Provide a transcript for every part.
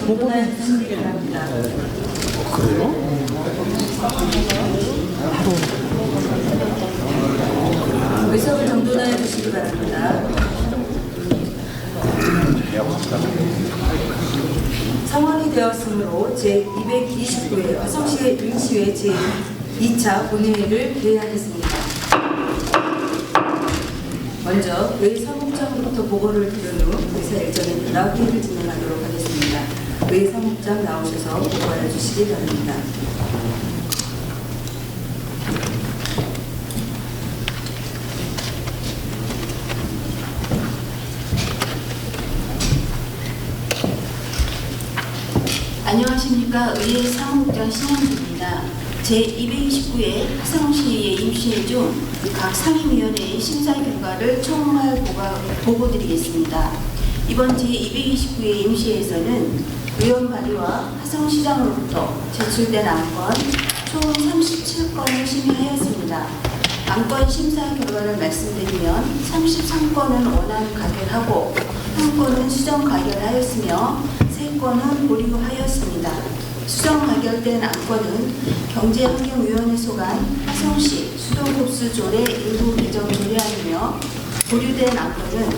정돈해 주시기 바랍니다. 그래요? 의석을 정돈해 주시기 바랍니다. 성원이 되었으므로 제229회 화성시의 임시회 제2차 본회의를 개회하겠습니다. 먼저 의 사무장으로부터 보고를 들은 후 의사 일정에 따라 회의를 진행하도록 하겠습니다. 의 사무장 나오셔서 보고해 주시기 바랍니다. 안녕하십니까. 의회 사무국장 신현주입니다. 제229회 화성시의 임시회 중 각 상임위원회의 심사 결과를 총괄 보고드리겠습니다. 이번 제229회 임시회에서는 의원 발의와 화성시장으로부터 제출된 안건 총 37건을 심의하였습니다. 안건 심사 결과를 말씀드리면 33건은 원안 가결하고 1건은 수정 가결하였으며 3건은 보류하였습니다. 수정 가결된 안건은 경제환경위원회 소관 화성시 수도급수 조례 일부 개정 조례안이며 보류된 안건은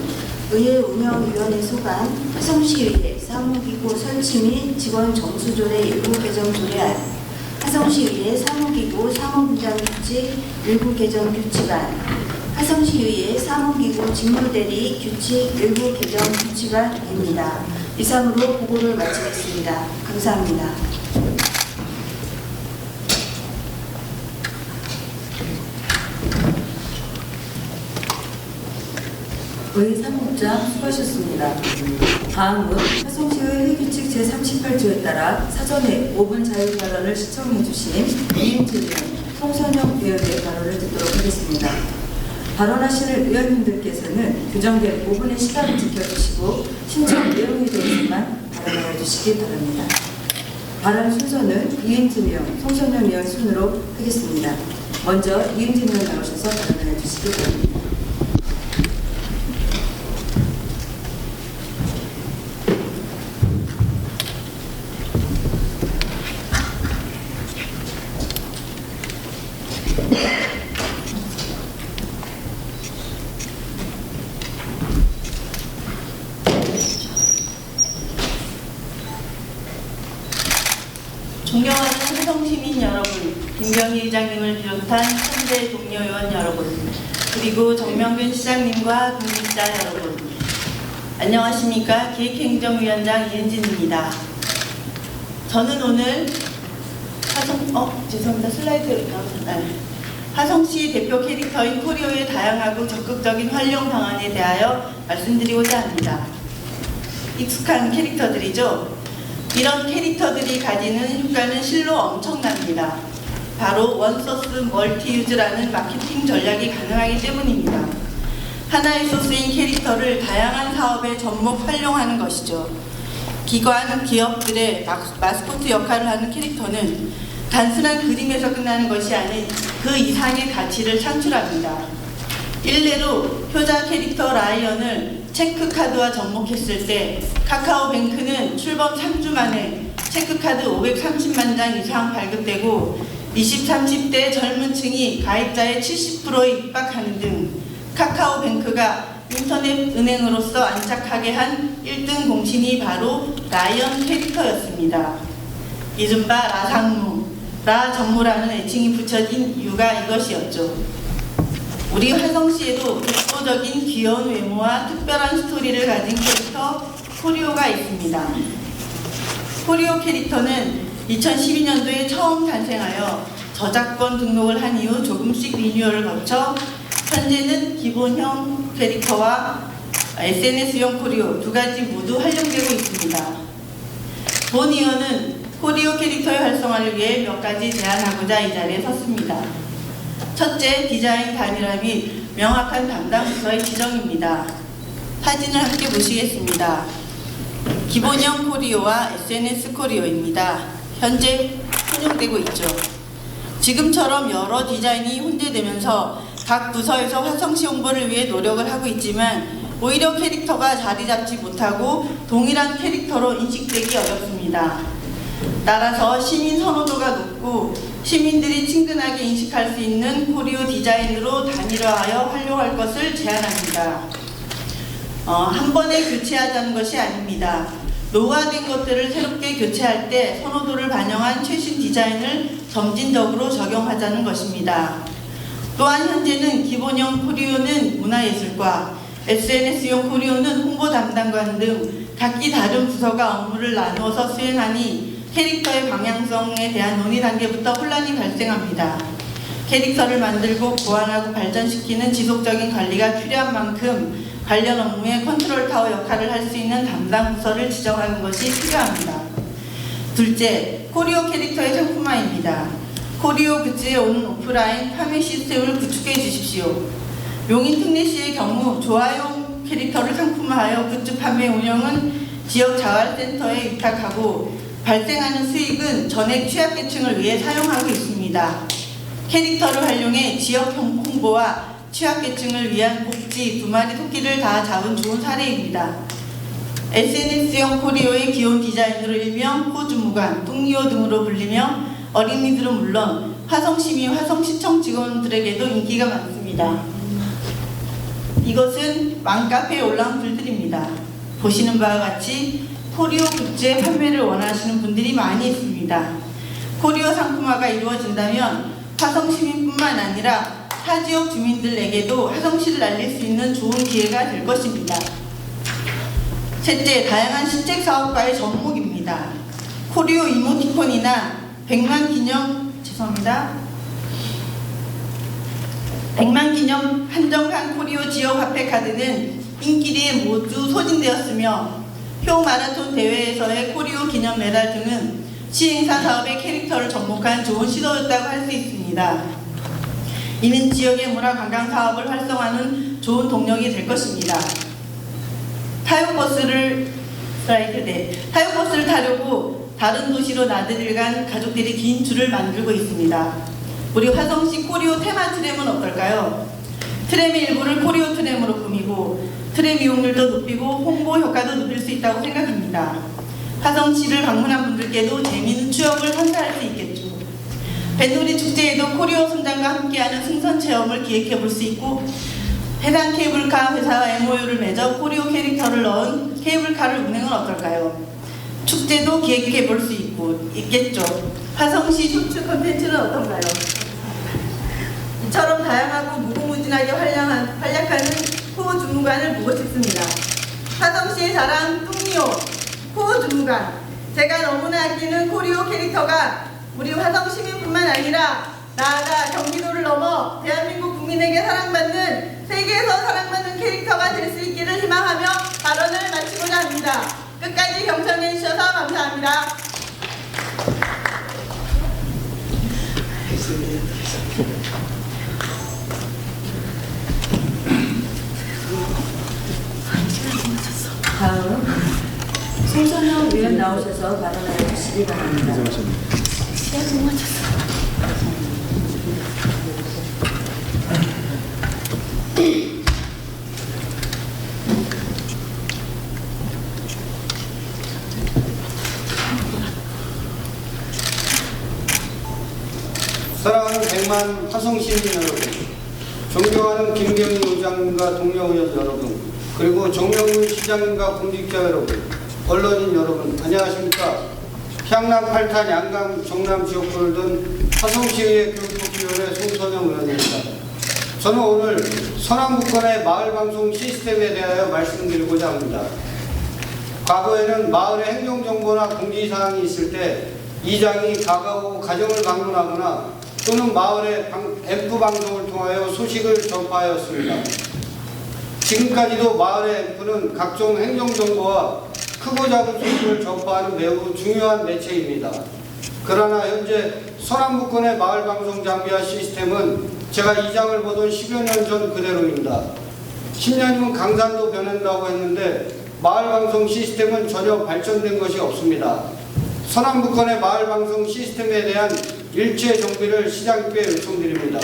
의회 운영위원회 소관 화성시의회 사무기구 설치 및 직원 정수 조례 일부 개정 조례안, 화성시의회 사무기구 사무분장 규칙 일부 개정 규칙안, 화성시의회 사무기구 직무대리 규칙 일부 개정 규칙안입니다. 이상으로 보고를 마치겠습니다. 감사합니다. 의 사무국장 수고하셨습니다. 다음은 화성시의 회의규칙 제38조에 따라 사전에 5분 자유 발언을 시청해 주신 이인철 송선영 의원의 발언을 듣도록 하겠습니다. 발언하시는 의원님들께서는 규정된 5분의 시간을 지켜주시고 신청 내용에 대해서만 발언해 주시기 바랍니다. 발언 순서는 이인철 의원, 송선영 의원 순으로 하겠습니다. 먼저 이인철 의원 나오셔서 발언해 주시기 바랍니다. 존경하는 화성시민 여러분, 김경희 의장님을 비롯한 현재 동료 의원 여러분, 그리고 정명근 시장님과 국민자 여러분, 안녕하십니까. 기획행정위원장 이은진입니다. 저는 오늘 죄송합니다. 슬라이드를 화성시 대표 캐릭터인 코리오의 다양하고 적극적인 활용 방안에 대하여 말씀드리고자 합니다. 익숙한 캐릭터들이죠. 이런 캐릭터들이 가지는 효과는 실로 엄청납니다. 바로 원소스 멀티유즈라는 마케팅 전략이 가능하기 때문입니다. 하나의 소스인 캐릭터를 다양한 사업에 접목 활용하는 것이죠. 기관, 기업들의 마스코트 역할을 하는 캐릭터는 단순한 그림에서 끝나는 것이 아닌 그 이상의 가치를 창출합니다. 일례로 효자 캐릭터 라이언을 체크카드와 접목했을 때 카카오뱅크는 출범 3주 만에 체크카드 530만 장 이상 발급되고 20, 30대 젊은 층이 가입자의 70%에 입박하는 등 카카오뱅크가 인터넷 은행으로서 안착하게 한 1등 공신이 바로 라이언 캐릭터였습니다. 이른바 라상무, 라전무라는 애칭이 붙여진 이유가 이것이었죠. 우리 화성시에도 독보적인 귀여운 외모와 특별한 스토리를 가진 캐릭터 코리오가 있습니다. 코리오 캐릭터는 2012년도에 처음 탄생하여 저작권 등록을 한 이후 조금씩 리뉴얼을 거쳐 현재는 기본형 캐릭터와 SNS용 코리오 두 가지 모두 활용되고 있습니다. 본 의원은 코리오 캐릭터의 활성화를 위해 몇 가지 제안하고자 이 자리에 섰습니다. 첫째, 디자인 단일화 및 명확한 담당 부서의 지정입니다. 사진을 함께 보시겠습니다. 기본형 코리오와 SNS 코리오입니다. 현재 혼용되고 있죠. 지금처럼 여러 디자인이 혼재되면서 각 부서에서 화성시 홍보를 위해 노력을 하고 있지만 오히려 캐릭터가 자리 잡지 못하고 동일한 캐릭터로 인식되기 어렵습니다. 따라서 시민 선호도가 높고 시민들이 친근하게 인식할 수 있는 코리오 디자인으로 단일화하여 활용할 것을 제안합니다. 한 번에 교체하자는 것이 아닙니다. 노후화된 것들을 새롭게 교체할 때 선호도를 반영한 최신 디자인을 점진적으로 적용하자는 것입니다. 또한 현재는 기본형 코리오는 문화예술과 SNS용 코리오는 홍보 담당관 등 각기 다른 부서가 업무를 나누어서 수행하니 캐릭터의 방향성에 대한 논의 단계부터 혼란이 발생합니다. 캐릭터를 만들고 보완하고 발전시키는 지속적인 관리가 필요한 만큼 관련 업무의 컨트롤 타워 역할을 할 수 있는 담당 부서를 지정하는 것이 필요합니다. 둘째, 코리오 캐릭터의 상품화입니다. 코리오 굿즈에 오는 오프라인 판매 시스템을 구축해 주십시오. 용인 특례시의 경우 조화용 캐릭터를 상품화하여 굿즈 판매 운영은 지역 자활센터에 위탁하고 발생하는 수익은 전액 취약계층을 위해 사용하고 있습니다. 캐릭터를 활용해 지역 홍보와 취약계층을 위한 복지 두 마리 토끼를 다 잡은 좋은 사례입니다. SNS용 코리오의 기본 디자인으로 일명 호주무관, 뚱리오 등으로 불리며 어린이들은 물론 화성시 및 화성시청 직원들에게도 인기가 많습니다. 이것은 맘카페에 올라온 글들입니다. 보시는 바와 같이 코리오 굿즈의 판매를 원하시는 분들이 많이 있습니다. 코리오 상품화가 이루어진다면 화성시민뿐만 아니라 타 지역 주민들에게도 화성시를 알릴 수 있는 좋은 기회가 될 것입니다. 셋째, 다양한 시책 사업과의 접목입니다. 코리오 이모티콘이나 100만 기념 한정판 코리오 지역 화폐 카드는 인기리에 모두 소진되었으며 표 마라톤 대회에서의 코리오 기념 메달 등은 시행사 사업의 캐릭터를 접목한 좋은 시도였다고 할 수 있습니다. 이는 지역의 문화 관광 사업을 활성화하는 좋은 동력이 될 것입니다. 타요버스를 타려고 다른 도시로 나들이를 간 가족들이 긴 줄을 만들고 있습니다. 우리 화성시 코리오 테마 트램은 어떨까요? 트램의 일부를 코리오 트램으로 꾸미고 트램 이용률도 높이고 홍보 효과도 높일 수 있다고 생각합니다. 화성시를 방문한 분들께도 재미있는 추억을 선사할 수 있겠죠. 뱃놀이 축제에도 코리오 선장과 함께하는 승선 체험을 기획해 볼 수 있고 해당 케이블카 회사와 MOU를 맺어 코리오 캐릭터를 넣은 케이블카를 운행은 어떨까요? 축제도 기획해 볼 수 있겠죠. 화성시 쇼츠 콘텐츠는 어떤가요? 이처럼 다양하고 무궁무진하게 활약하는 호주무관을 보고 싶습니다. 화성시의 자랑 뚱리오 호주무관. 제가 너무나 아끼는 코리오 캐릭터가 우리 화성 시민뿐만 아니라 나아가 경기도를 넘어 대한민국 국민에게 사랑받는 세계에서 사랑받는 캐릭터가 될 수 있기를 희망하며 발언을 마치고자 합니다. 끝까지 경청해 주셔서 감사합니다. 다음 송선영 의원 나오셔서 발언해 주시기 바랍니다. 사랑하는 100만 화성시민 여러분, 존경하는 김경희 의장님과 동료 의원 여러분, 그리고 정명훈 시장님과 공직자 여러분, 언론인 여러분, 안녕하십니까? 향남 8탄 양강 정남 지역구를 둔 화성시의회 교육복지위원회 송선영 의원입니다. 저는 오늘 서남북권의 마을방송 시스템에 대하여 말씀드리고자 합니다. 과거에는 마을의 행정정보나 공지사항이 있을 때 이장이 가가오 가정을 방문하거나 또는 마을의 앰프방송을 통하여 소식을 전파하였습니다. 지금까지도 마을의 앰프는 각종 행정정보와 크고 작은 소식을 전파하는 매우 중요한 매체입니다. 그러나 현재 서남북권의 마을방송 장비와 시스템은 제가 이장을 보던 10여 년 전 그대로입니다. 10년이면 강산도 변한다고 했는데 마을방송 시스템은 전혀 발전된 것이 없습니다. 서남북권의 마을방송 시스템에 대한 일체 정비를 시장님께 요청드립니다.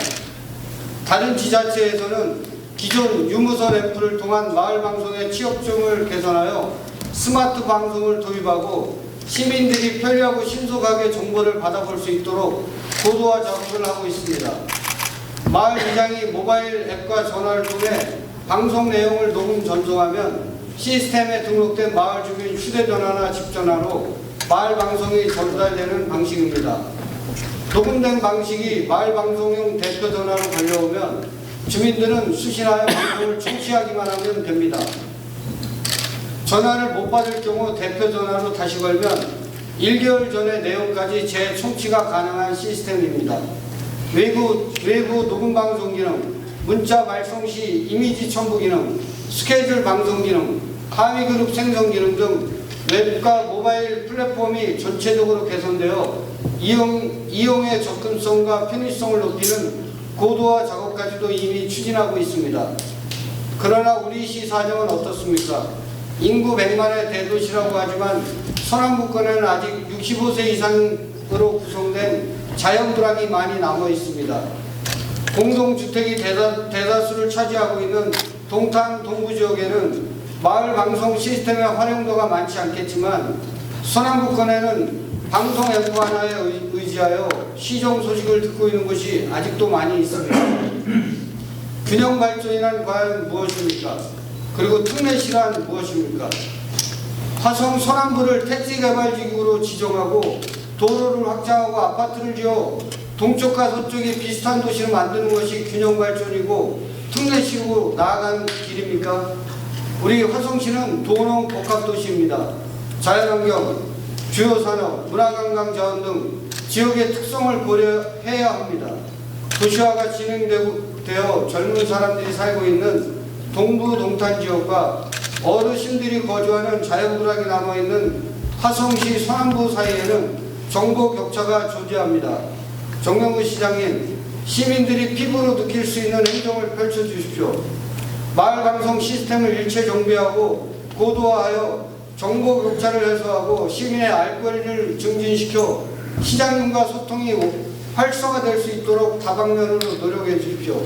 다른 지자체에서는 기존 유무선 앰프를 통한 마을 방송의 취업점을 개선하여 스마트 방송을 도입하고 시민들이 편리하고 신속하게 정보를 받아볼 수 있도록 고도화 작업을 하고 있습니다. 마을 이장이 모바일 앱과 전화를 통해 방송 내용을 녹음 전송하면 시스템에 등록된 마을 주민 휴대전화나 집전화로 마을 방송이 전달되는 방식입니다. 녹음된 방식이 마을 방송용 대표 전화로 걸려오면 주민들은 수신하여 방송을 청취하기만 하면 됩니다. 전화를 못 받을 경우 대표 전화로 다시 걸면 1개월 전의 내용까지 재청취가 가능한 시스템입니다. 외부 녹음 방송 기능, 문자 발송 시 이미지 첨부 기능, 스케줄 방송 기능, 하위 그룹 생성 기능 등 웹과 모바일 플랫폼이 전체적으로 개선되어 이용의 접근성과 편의성을 높이는 고도화 작업까지도 이미 추진하고 있습니다. 그러나 우리 시 사정은 어떻습니까? 인구 100만의 대도시라고 하지만 서남부권에는 아직 65세 이상으로 구성된 자연불황이 많이 남아 있습니다. 공동주택이 대다수를 차지하고 있는 동탄 동부 지역에는 마을 방송 시스템의 활용도가 많지 않겠지만 서남부권에는 방송 앰프 하나에 의지하여 시정 소식을 듣고 있는 곳이 아직도 많이 있습니다. 균형 발전이란 과연 무엇입니까? 그리고 특례시란 무엇입니까? 화성 서남부를 택지개발지구로 지정하고 도로를 확장하고 아파트를 지어 동쪽과 서쪽이 비슷한 도시를 만드는 것이 균형 발전이고 특례시로 나아가는 길입니까? 우리 화성시는 도농 복합도시입니다. 자연환경, 주요 산업, 문화관광 자원 등 지역의 특성을 고려해야 합니다. 도시화가 진행되어 젊은 사람들이 살고 있는 동부 동탄 지역과 어르신들이 거주하는 자연불황이 남아있는 화성시 서남부 사이에는 정보 격차가 존재합니다. 정명근 시장님, 시민들이 피부로 느낄 수 있는 행정을 펼쳐주십시오. 마을 방송 시스템을 일체 정비하고 고도화하여 정보 격차를 해소하고 시민의 알 권리를 증진시켜 시장님과 소통이 활성화될 수 있도록 다방면으로 노력해 주십시오.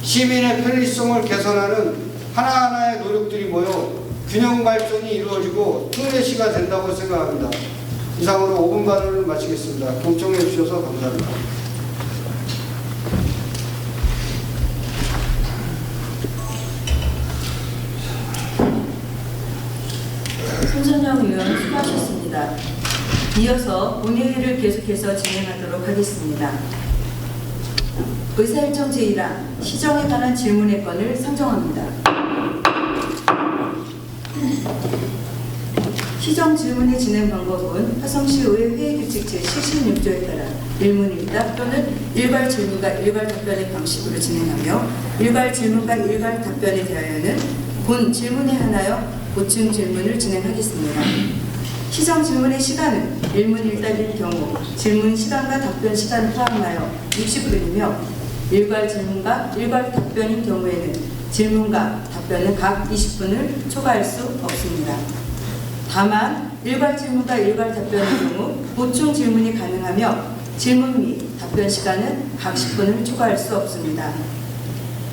시민의 편리성을 개선하는 하나하나의 노력들이 모여 균형 발전이 이루어지고 특례시가 된다고 생각합니다. 이상으로 5분 발언을 마치겠습니다. 경청해 주셔서 감사합니다. 손선영 의원 수고하셨습니다. 이어서 본회의를 계속해서 진행하도록 하겠습니다. 의사일정 제1항 시정에 관한 질문의 건을 상정합니다. 시정 질문의 진행 방법은 화성시의회 회의규칙 제76조에 따라 일문일답 또는 일괄 질문과 일괄 답변의 방식으로 진행하며 일괄 질문과 일괄 답변에 대하여는 본 질문에 한하여 보충 질문을 진행하겠습니다. 시정 질문의 시간은 일문일답일 경우 질문 시간과 답변 시간을 포함하여 60분이며 일괄 질문과 일괄 답변인 경우에는 질문과 답변은 각 20분을 초과할 수 없습니다. 다만 일괄 질문과 일괄 답변의 경우 보충 질문이 가능하며 질문 및 답변 시간은 각 10분을 초과할 수 없습니다.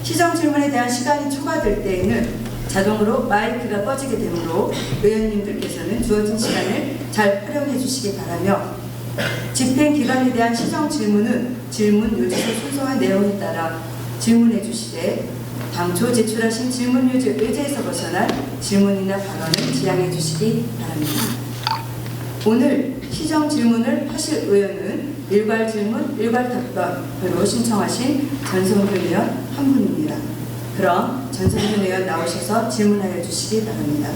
시정 질문에 대한 시간이 초과될 때에는 자동으로 마이크가 꺼지게 되므로 의원님들께서는 주어진 시간을 잘 활용해 주시기 바라며 집행 기간에 대한 시정 질문은 질문 요지서 순서한 내용에 따라 질문해 주시되 당초 제출하신 질문 의제에서 벗어난 질문이나 발언을 지양해 주시기 바랍니다. 오늘 시정 질문을 하실 의원은 일괄 질문, 일괄 답변으로 신청하신 전성균 의원 한 분입니다. 그럼 전성균 의원 나오셔서 질문하여 주시기 바랍니다.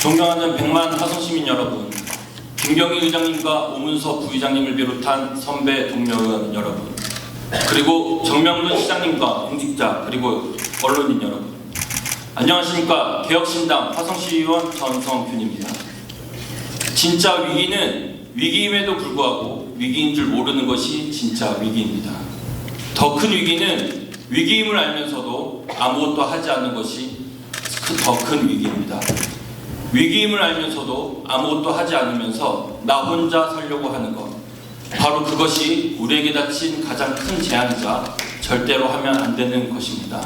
존경하는 100만 화성시민 여러분, 김경희 의장님과 오문서 부의장님을 비롯한 선배 동료 의원 여러분, 그리고 정명근 시장님과 공직자 그리고 언론인 여러분, 안녕하십니까. 개혁신당 화성시의원 전성균입니다. 진짜 위기는 위기임에도 불구하고 위기인 줄 모르는 것이 진짜 위기입니다. 더 큰 위기는 위기임을 알면서도 아무것도 하지 않는 것이 더 큰 위기입니다. 위기임을 알면서도 아무것도 하지 않으면서 나 혼자 살려고 하는 것, 바로 그것이 우리에게 닥친 가장 큰 재앙이자 절대로 하면 안 되는 것입니다.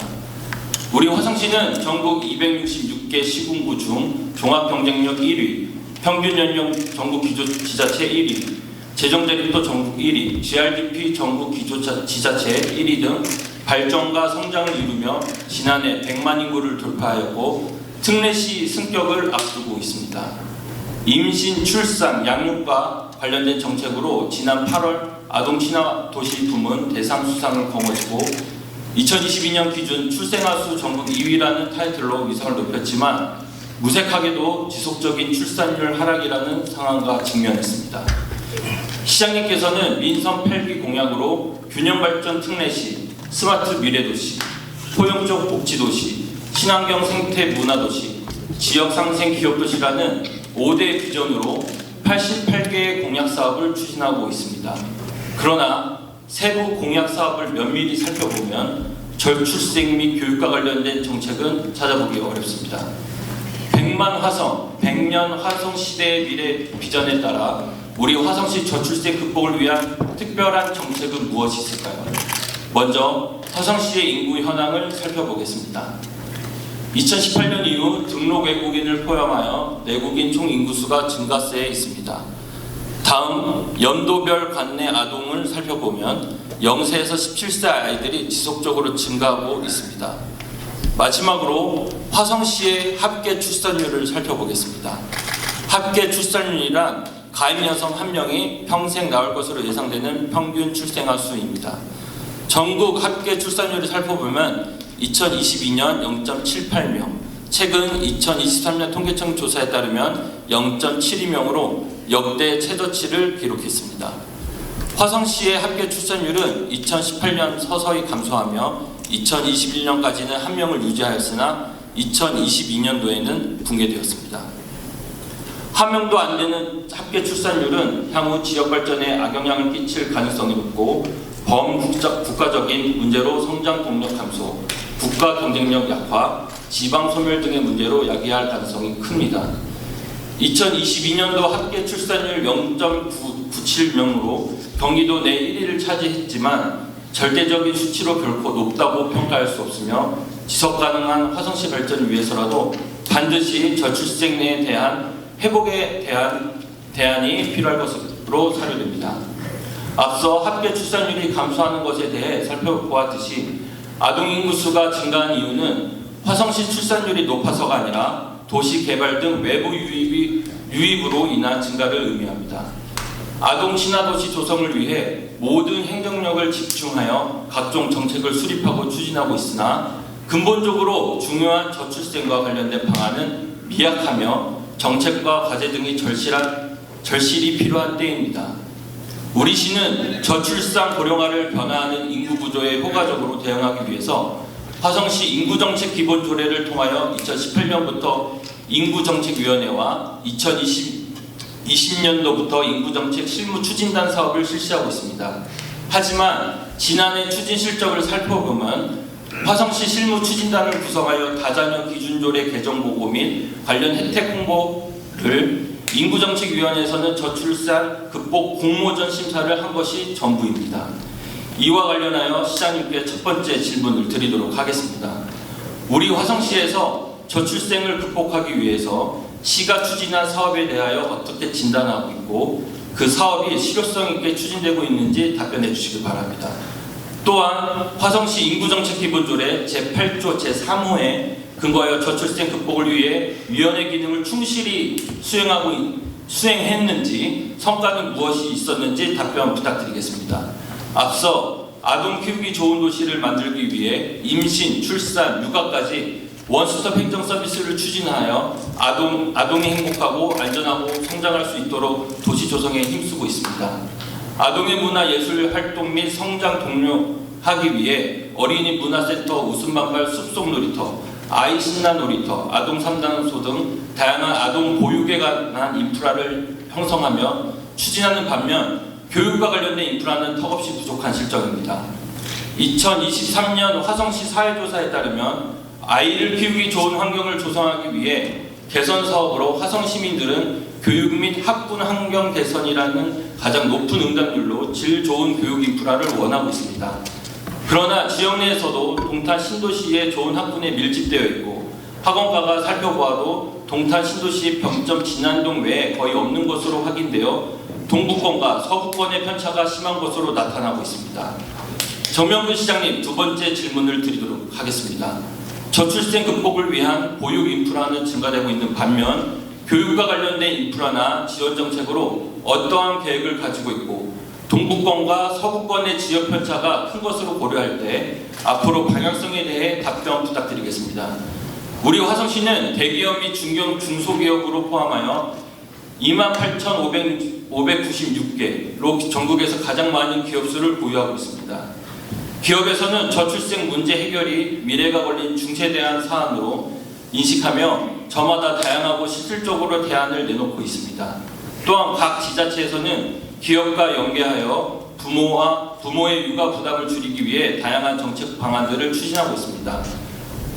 우리 화성시는 전국 266개 시군구 중 종합경쟁력 1위, 평균 연령 전국 기초지자체 1위, 재정자립도 전국 1위, GRDP 전국 기초지자체 1위 등 발전과 성장을 이루며 지난해 100만 인구를 돌파하였고 특례시 승격을 앞두고 있습니다. 임신, 출산, 양육과 관련된 정책으로 지난 8월 아동 친화 도시 부문 대상 수상을 거머쥐고 2022년 기준 출생아 수 전국 2위라는 타이틀로 위상을 높였지만 무색하게도 지속적인 출산율 하락이라는 상황과 직면했습니다. 시장님께서는 민선 8기 공약으로 균형발전 특례시, 스마트 미래도시, 포용적 복지도시, 친환경 생태 문화도시, 지역상생 기업도시라는 5대 비전으로 88개의 공약사업을 추진하고 있습니다. 그러나 세부 공약사업을 면밀히 살펴보면 저출생 및 교육과 관련된 정책은 찾아보기 어렵습니다. 100만 화성, 100년 화성 시대의 미래 비전에 따라 우리 화성시 저출생 극복을 위한 특별한 정책은 무엇이 있을까요? 먼저 화성시의 인구 현황을 살펴보겠습니다. 2018년 이후 등록 외국인을 포함하여 내국인 총 인구수가 증가세에 있습니다. 다음 연도별 관내 아동을 살펴보면 0세에서 17세 아이들이 지속적으로 증가하고 있습니다. 마지막으로 화성시의 합계 출산율을 살펴보겠습니다. 합계 출산율이란 가임 여성 1명이 평생 낳을 것으로 예상되는 평균 출생아 수입니다. 전국 합계 출산율을 살펴보면 2022년 0.78명, 최근 2023년 통계청 조사에 따르면 0.72명으로 역대 최저치를 기록했습니다. 화성시의 합계 출산율은 2018년 서서히 감소하며 2021년까지는 1명을 유지하였으나 2022년도에는 붕괴되었습니다. 1명도 안 되는 합계 출산율은 향후 지역 발전에 악영향을 끼칠 가능성이 높고 범국가적인 문제로 성장 동력 감소, 국가 경쟁력 약화, 지방 소멸 등의 문제로 야기할 가능성이 큽니다. 2022년도 합계 출산율 0.97명으로 경기도 내 1위를 차지했지만 절대적인 수치로 결코 높다고 평가할 수 없으며 지속 가능한 화성시 발전을 위해서라도 반드시 저출생에 대한 회복에 대한 대안이 필요할 것으로 사료됩니다. 앞서 합계 출산율이 감소하는 것에 대해 살펴보았듯이 아동 인구수가 증가한 이유는 화성시 출산율이 높아서가 아니라 도시 개발 등 외부 유입으로 인한 증가를 의미합니다. 아동 친화 도시 조성을 위해 모든 행정력을 집중하여 각종 정책을 수립하고 추진하고 있으나 근본적으로 중요한 저출생과 관련된 방안은 미약하며 정책과 과제 등이 절실히 필요한 때입니다. 우리 시는 저출산 고령화를 변화하는 인구 구조에 효과적으로 대응하기 위해서 화성시 인구정책 기본조례를 통하여 2018년부터 인구정책위원회와 2020년도부터 인구정책 실무추진단 사업을 실시하고 있습니다. 하지만 지난해 추진 실적을 살펴보면 화성시 실무추진단을 구성하여 다자녀 기준조례 개정 보고 및 관련 혜택 홍보를 인구정책위원회에서는 저출산 극복 공모전 심사를 한 것이 전부입니다. 이와 관련하여 시장님께 첫 번째 질문을 드리도록 하겠습니다. 우리 화성시에서 저출생을 극복하기 위해서 시가 추진한 사업에 대하여 어떻게 진단하고 있고 그 사업이 실효성 있게 추진되고 있는지 답변해 주시기 바랍니다. 또한 화성시 인구정책기본조례 제8조 제3호에 근거하여 저출생 극복을 위해 위원회 기능을 충실히 수행했는지 성과는 무엇이 있었는지 답변 부탁드리겠습니다. 앞서 아동 키우기 좋은 도시를 만들기 위해 임신, 출산, 육아까지 원스톱 행정 서비스를 추진하여 아동이 행복하고 안전하고 성장할 수 있도록 도시 조성에 힘쓰고 있습니다. 아동의 문화 예술 활동 및 성장 독려하기 위해 어린이 문화센터, 웃음방갈 숲속 놀이터, 아이 신나 놀이터, 아동 상담소 등 다양한 아동 보육에 관한 인프라를 형성하며 추진하는 반면 교육과 관련된 인프라는 턱없이 부족한 실정입니다. 2023년 화성시 사회조사에 따르면 아이를 키우기 좋은 환경을 조성하기 위해 개선 사업으로 화성 시민들은 교육 및 학군 환경 개선이라는 가장 높은 응답률로 질 좋은 교육 인프라를 원하고 있습니다. 그러나 지역 내에서도 동탄 신도시에 좋은 학군에 밀집되어 있고 학원가가 살펴보아도 동탄 신도시 병점 진안동 외에 거의 없는 것으로 확인되어 동부권과 서부권의 편차가 심한 것으로 나타나고 있습니다. 정명근 시장님, 두 번째 질문을 드리도록 하겠습니다. 저출생 극복을 위한 보육 인프라는 증가되고 있는 반면 교육과 관련된 인프라나 지원 정책으로 어떠한 계획을 가지고 있고 동부권과 서부권의 지역 편차가 큰 것으로 고려할 때 앞으로 방향성에 대해 답변 부탁드리겠습니다. 우리 화성시는 대기업 및 중소기업으로 포함하여 28,596개로 전국에서 가장 많은 기업 수를 보유하고 있습니다. 기업에서는 저출생 문제 해결이 미래가 걸린 중세대한 사안으로 인식하며 저마다 다양하고 실질적으로 대안을 내놓고 있습니다. 또한 각 지자체에서는 기업과 연계하여 부모의 육아 부담을 줄이기 위해 다양한 정책 방안들을 추진하고 있습니다.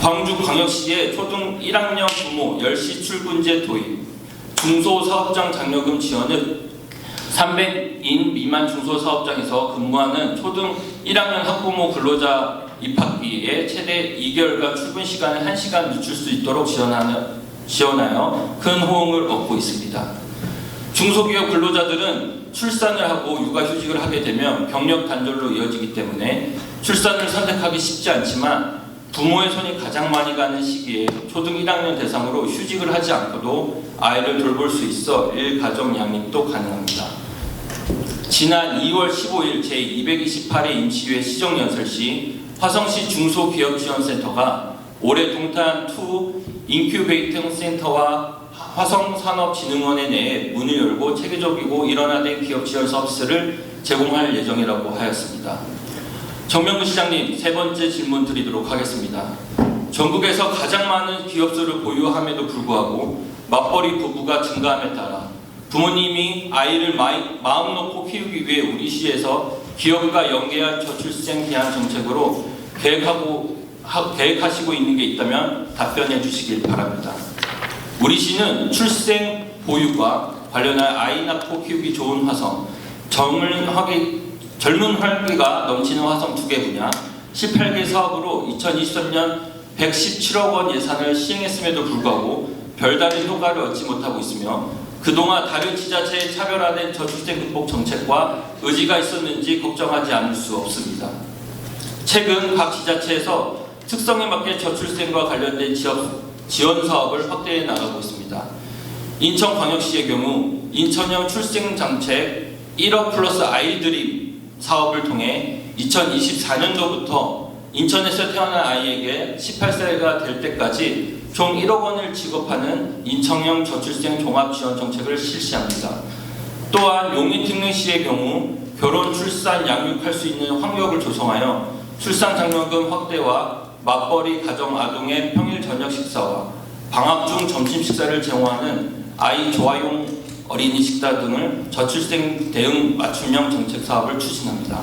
광주광역시의 초등 1학년 부모 10시 출근제 도입, 중소사업장 장려금 지원은 300인 미만 중소사업장에서 근무하는 초등 1학년 학부모 근로자 입학기에 최대 2개월간 출근 시간을 1시간 늦출 수 있도록 지원하여 큰 호응을 얻고 있습니다. 중소기업 근로자들은 출산을 하고 육아휴직을 하게 되면 경력 단절로 이어지기 때문에 출산을 선택하기 쉽지 않지만 부모의 손이 가장 많이 가는 시기에 초등 1학년 대상으로 휴직을 하지 않고도 아이를 돌볼 수 있어 일가정 양립도 가능합니다. 지난 2월 15일 제228회 임시회 시정연설 시 화성시 중소기업지원센터가 올해 동탄2 인큐베이팅 센터와 화성산업진흥원에 내에 문을 열고 체계적이고 일원화된 기업 지원 서비스를 제공할 예정이라고 하였습니다. 정명근 시장님, 세 번째 질문 드리도록 하겠습니다. 전국에서 가장 많은 기업수를 보유함에도 불구하고 맞벌이 부부가 증가함에 따라 부모님이 아이를 마음 놓고 키우기 위해 우리 시에서 기업과 연계한 저출생 대안 정책으로 계획하시고 있는 게 있다면 답변해 주시길 바랍니다. 우리 시는 출생 보육과 관련한 아이 낳고 키우기 좋은 화성, 젊은 활기가 넘치는 화성 2개 분야 18개 사업으로 2023년 117억 원 예산을 시행했음에도 불구하고 별다른 효과를 얻지 못하고 있으며 그동안 다른 지자체의 차별화된 저출생 극복 정책과 의지가 있었는지 걱정하지 않을 수 없습니다. 최근 각 지자체에서 특성에 맞게 저출생과 관련된 지원 사업을 확대해 나가고 있습니다. 인천광역시의 경우 인천형 출생정책 1억 플러스 아이드림 사업을 통해 2024년도부터 인천에서 태어난 아이에게 18세가 될 때까지 총 1억 원을 지급하는 인천형 저출생 종합지원 정책을 실시합니다. 또한 용인특례시의 경우 결혼, 출산, 양육할 수 있는 환경을 조성하여 출산장려금 확대와 맞벌이 가정 아동의 평일 저녁 식사와 방학 중 점심 식사를 제공하는 아이 조아용 어린이 식사 등을 저출생 대응 맞춤형 정책 사업을 추진합니다.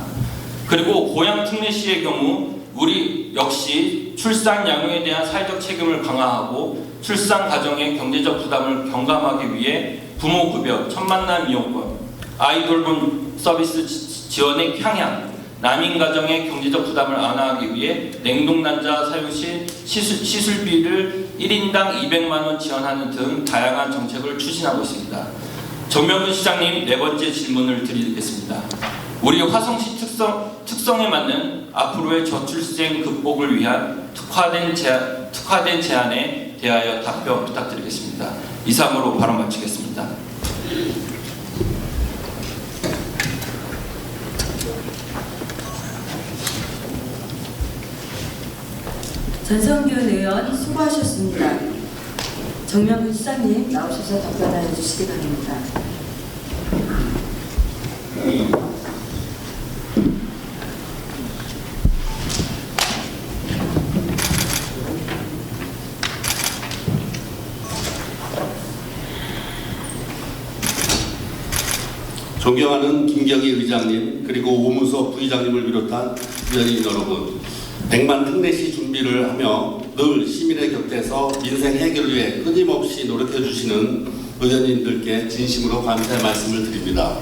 그리고 고양특례시의 경우 우리 역시 출산 양육에 대한 사회적 책임을 강화하고 출산 가정의 경제적 부담을 경감하기 위해 부모 급여, 첫 만남 이용권, 아이 돌봄 서비스 지원의 향양, 난임 가정의 경제적 부담을 완화하기 위해 냉동난자 사용 시 시술비를 1인당 200만 원 지원하는 등 다양한 정책을 추진하고 있습니다. 정명근 시장님, 네 번째 질문을 드리겠습니다. 우리 화성시 특성에 맞는 앞으로의 저출생 극복을 위한 특화된 제안에 대하여 답변 부탁드리겠습니다. 이상으로 발언 마치겠습니다. 전성균 의원 수고하셨습니다. 정명근 시장님 나오셔서 답변해 주시기 바랍니다. 존경하는 김경희 의장님, 그리고 오문서 부의장님을 비롯한 위원님 여러분, 백만 특례시 준비를 하며 늘 시민의 곁에서 민생 해결을 위해 끊임없이 노력해 주시는 의원님들께 진심으로 감사의 말씀을 드립니다.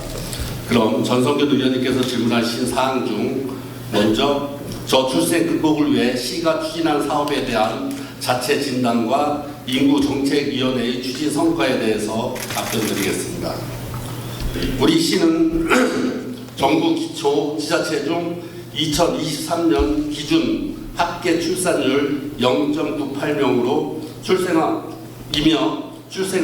그럼 전성균 의원님께서 질문하신 사항 중 먼저 저출생 극복을 위해 시가 추진한 사업에 대한 자체 진단과 인구정책위원회의 추진 성과에 대해서 답변드리겠습니다. 우리 시는 정부 기초 지자체 중 2023년 기준 합계 출산율 0.98명으로 출생아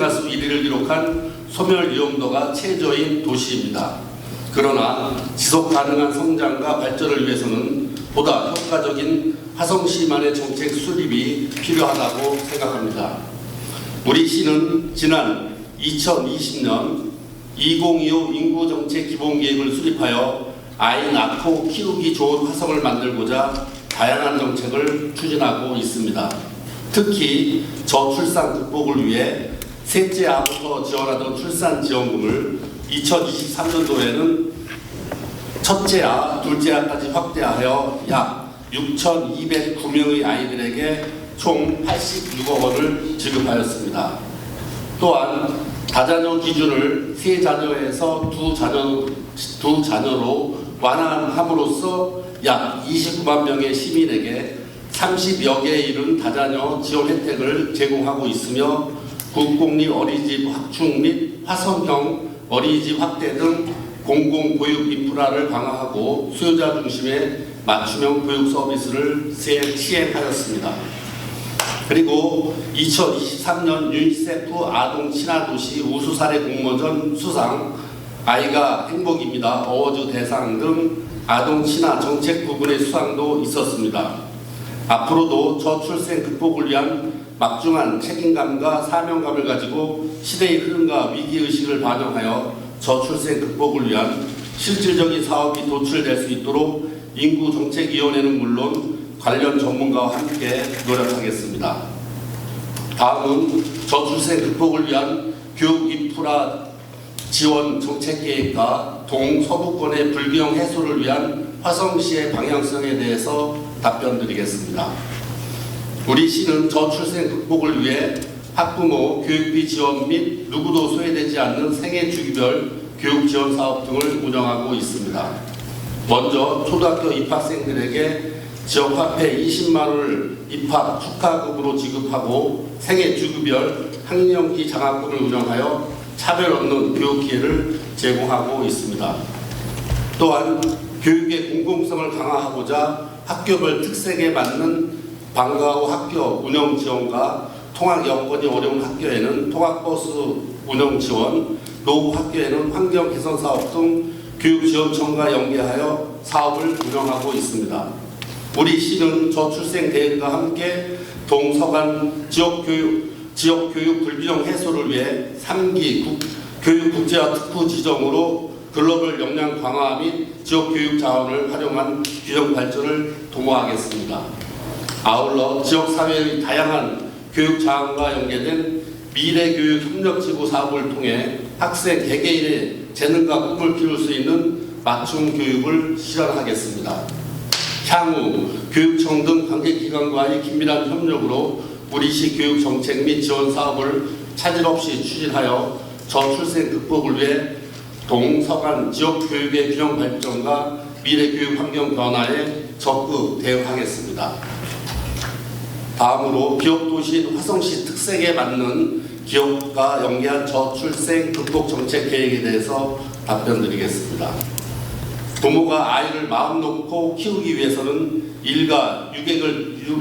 수 1위를 기록한 소멸 위험도가 최저인 도시입니다. 그러나 지속 가능한 성장과 발전을 위해서는 보다 효과적인 화성시만의 정책 수립이 필요하다고 생각합니다. 우리 시는 지난 2020년 2025 인구정책 기본계획을 수립하여 아이 낳고 키우기 좋은 화성을 만들고자 다양한 정책을 추진하고 있습니다. 특히 저출산 극복을 위해 셋째 아부터 지원하던 출산지원금을 2023년도에는 첫째 아, 둘째 아까지 확대하여 약 6,209명의 아이들에게 총 86억 원을 지급하였습니다. 또한 다자녀 기준을 3자녀에서 2자녀로 완화함으로써 약 29만 명의 시민에게 30여 개에 이른 다자녀 지원 혜택을 제공하고 있으며 국공립 어린이집 확충 및 화성형 어린이집 확대 등 공공보육 인프라를 강화하고 수요자 중심의 맞춤형 보육 서비스를 시행하였습니다. 그리고 2023년 유니세프 아동 친화도시 우수사례 공모전 수상 아이가 행복입니다 어워즈 대상 등 아동 친화 정책 부분의 수상도 있었습니다. 앞으로도 저출생 극복을 위한 막중한 책임감과 사명감을 가지고 시대의 흐름과 위기의식을 반영하여 저출생 극복을 위한 실질적인 사업이 도출될 수 있도록 인구정책위원회는 물론 관련 전문가와 함께 노력하겠습니다. 다음은 저출생 극복을 위한 교육 인프라 지원 정책계획과 동서부권의 불균형 해소를 위한 화성시의 방향성에 대해서 답변드리겠습니다. 우리 시는 저출생 극복을 위해 학부모 교육비 지원 및 누구도 소외되지 않는 생애 주기별 교육 지원 사업 등을 운영하고 있습니다. 먼저 초등학교 입학생들에게 지역화폐 20만 원을 입학 축하금으로 지급하고 생애 주기별 학령기 장학금을 운영하여 차별 없는 교육 기회를 제공하고 있습니다. 또한 교육의 공공성을 강화하고자 학교별 특색에 맞는 방과 후 학교 운영 지원과 통학 여건이 어려운 학교에는 통학버스 운영 지원, 노후 학교에는 환경 개선 사업 등 교육지원청과 연계하여 사업을 운영하고 있습니다. 우리 시는 저출생 대응과 함께 동서간 지역교육 불균형 해소를 위해 3기 교육 국제화 특구 지정으로 글로벌 역량 강화 및 지역교육 자원을 활용한 균형 발전을 도모하겠습니다. 아울러 지역사회의 다양한 교육 자원과 연계된 미래교육 협력지구 사업을 통해 학생 개개인의 재능과 꿈을 키울 수 있는 맞춤 교육을 실현하겠습니다. 향후 교육청 등 관계기관과의 긴밀한 협력으로 우리시 교육정책 및 지원 사업을 차질 없이 추진하여 저출생 극복을 위해 동서간 지역교육의 균형 발전과 미래교육 환경 변화에 적극 대응하겠습니다. 다음으로 기업도시인 화성시 특색에 맞는 기업과 연계한 저출생 극복 정책 계획에 대해서 답변드리겠습니다. 부모가 아이를 마음 놓고 키우기 위해서는 일과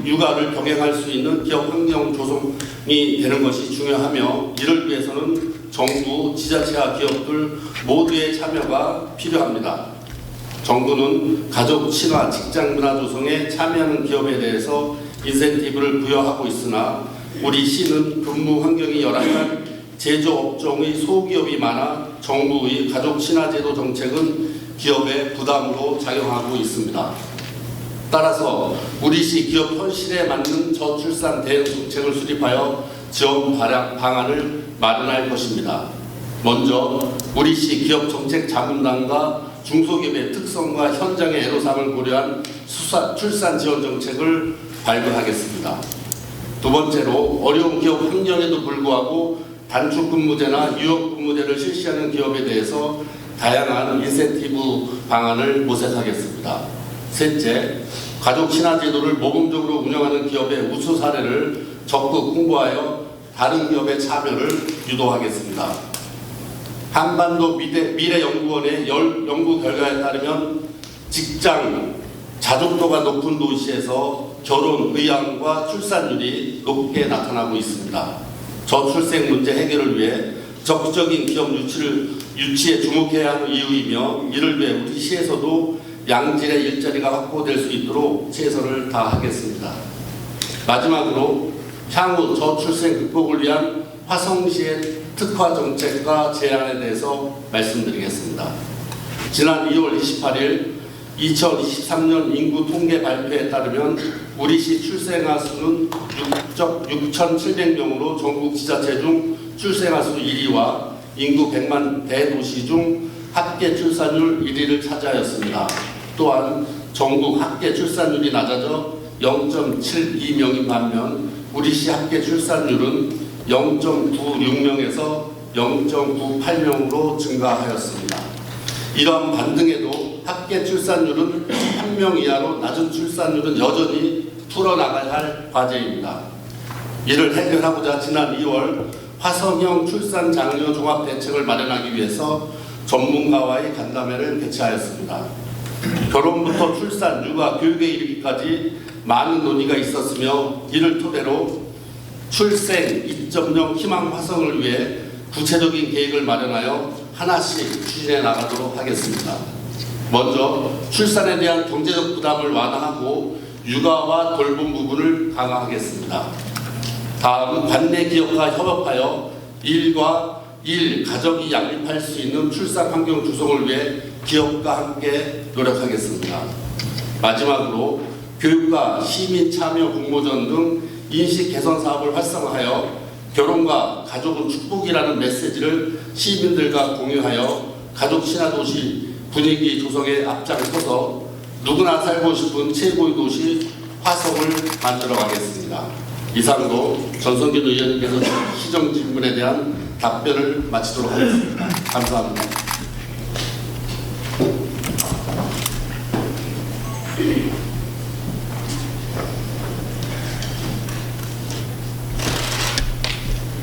육아를 병행할 수 있는 기업 환경 조성이 되는 것이 중요하며 이를 위해서는 정부, 지자체와 기업들 모두의 참여가 필요합니다. 정부는 가족 친화, 직장 문화 조성에 참여하는 기업에 대해서 인센티브를 부여하고 있으나 우리 시는 근무 환경이 열악한 제조업종의 소기업이 많아 정부의 가족 친화제도 정책은 기업의 부담으로 작용하고 있습니다. 따라서 우리 시 기업 현실에 맞는 저출산 대응 정책을 수립하여 지원 방안을 마련할 것입니다. 먼저 우리 시 기업 정책 자문단과 중소기업의 특성과 현장의 애로사항을 고려한 출산 지원 정책을 발표하겠습니다. 두 번째로 어려운 기업 환경에도 불구하고 단축 근무제나 유역 근무제를 실시하는 기업에 대해서 다양한 인센티브 방안을 모색하겠습니다. 셋째, 가족 친화 제도를 모범적으로 운영하는 기업의 우수 사례를 적극 홍보하여 다른 기업의 참여를 유도하겠습니다. 한반도 미래연구원의 연구 결과에 따르면 직장 자족도가 높은 도시에서 결혼 의향과 출산율이 높게 나타나고 있습니다. 저출생 문제 해결을 위해 적극적인 기업 유치에 주목해야 하는 이유이며, 이를 위해 우리 시에서도 양질의 일자리가 확보될 수 있도록 최선을 다하겠습니다. 마지막으로 향후 저출생 극복을 위한 화성시의 특화 정책과 제안에 대해서 말씀드리겠습니다. 지난 2월 28일 2023년 인구 통계 발표에 따르면 우리 시 출생아 수는 6,700명으로 전국 지자체 중 출생아 수 1위와 인구 100만 대도시 중 합계 출산율 1위를 차지하였습니다. 또한 전국 합계 출산율이 낮아져 0.72명인 반면 우리 시 합계 출산율은 0.96명에서 0.98명으로 증가하였습니다. 이러한 반등에도 합계 출산율은 1명 이하로 낮은 출산율은 여전히 풀어나가야 할 과제입니다. 이를 해결하고자 지난 2월 화성형 출산 장려 종합 대책을 마련하기 위해서 전문가와의 간담회를 개최하였습니다. 결혼부터 출산, 육아, 교육에 이르기까지 많은 논의가 있었으며, 이를 토대로 출생 2.0 희망 화성을 위해 구체적인 계획을 마련하여 하나씩 추진해 나가도록 하겠습니다. 먼저 출산에 대한 경제적 부담을 완화하고 육아와 돌봄 부분을 강화하겠습니다. 다음 관내 기업과 협업하여 일과 일, 가정이 양립할 수 있는 출산 환경 조성을 위해 기업과 함께 노력하겠습니다. 마지막으로 교육과 시민 참여 공모전 등 인식 개선 사업을 활성화하여 결혼과 가족은 축복이라는 메시지를 시민들과 공유하여 가족 친화 도시 분위기 조성에 앞장서서 누구나 살고 싶은 최고의 도시 화성을 만들어 가겠습니다. 이상으로 전성균 의원님께서 시정 질문에 대한 답변을 마치도록 하겠습니다. 감사합니다.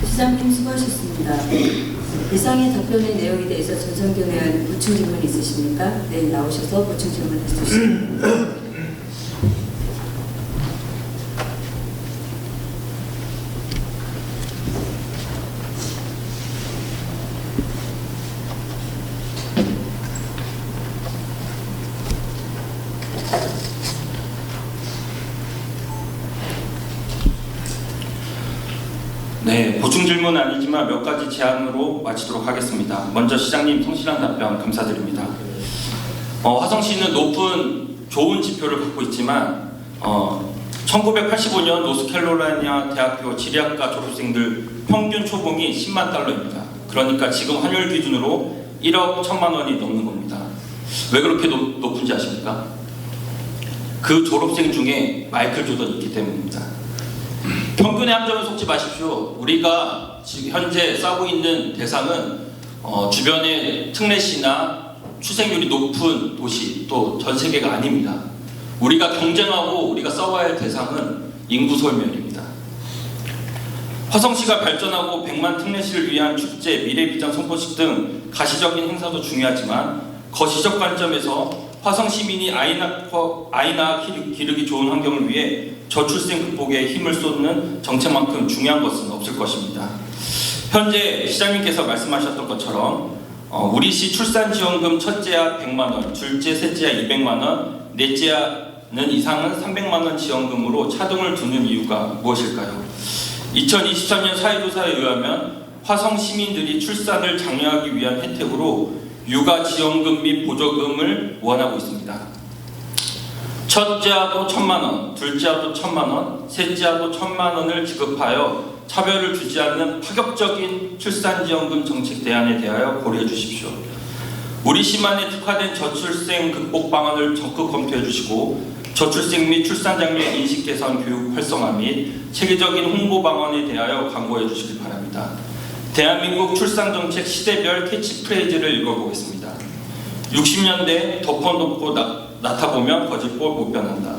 시장님 수고하셨습니다. 이상의 답변의 내용에 대해서 전성균 의원 보충 질문 있으십니까? 네, 나오셔서 보충 질문 해주십시오. 네, 보충 질문은 아니지만 몇 가지 제안으로 마치도록 하겠습니다. 먼저 시장님 성실한 답변 감사드립니다. 화성시는 좋은 지표를 갖고 있지만 1985년 노스캐롤라이나 대학교 지리학과 졸업생들 평균 초봉이 10만 달러입니다. 그러니까 지금 환율 기준으로 1억 1천만 원이 넘는 겁니다. 왜 그렇게 높은지 아십니까? 그 졸업생 중에 마이클 조던이 있기 때문입니다. 평균의 함정을 속지 마십시오. 우리가 지금 현재 싸고 있는 대상은 주변의 특례시나 출생률이 높은 도시, 또 전 세계가 아닙니다. 우리가 경쟁하고 우리가 싸워야 할 대상은 인구 소멸입니다. 화성시가 발전하고 100만 특례시를 위한 축제, 미래비전 선포식 등 가시적인 행사도 중요하지만 거시적 관점에서 화성 시민이 아이 낳아 기르기 좋은 환경을 위해 저출생 극복에 힘을 쏟는 정책만큼 중요한 것은 없을 것입니다. 현재 시장님께서 말씀하셨던 것처럼 우리 시 출산지원금 첫째야 100만 원, 둘째, 셋째야 200만 원, 넷째야는 이상은 300만 원 지원금으로 차등을 두는 이유가 무엇일까요? 2023년 사회조사에 의하면 화성 시민들이 출산을 장려하기 위한 혜택으로 육아 지원금 및 보조금을 원하고 있습니다. 첫째 아도 1,000만 원, 둘째 아도 1,000만 원, 셋째 아도 1,000만 원을 지급하여 차별을 두지 않는 파격적인 출산지원금 정책 대안에 대하여 고려해 주십시오. 우리 시만에 특화된 저출생 극복 방안을 적극 검토해 주시고 저출생 및 출산 장려 인식 개선 교육 활성화 및 체계적인 홍보 방안에 대하여 강구해 주시기 바랍니다. 대한민국 출산 정책 시대별 캐치프레이즈를 읽어보겠습니다. 60년대 덮어놓고 낳다보면 거짓골 못 변한다.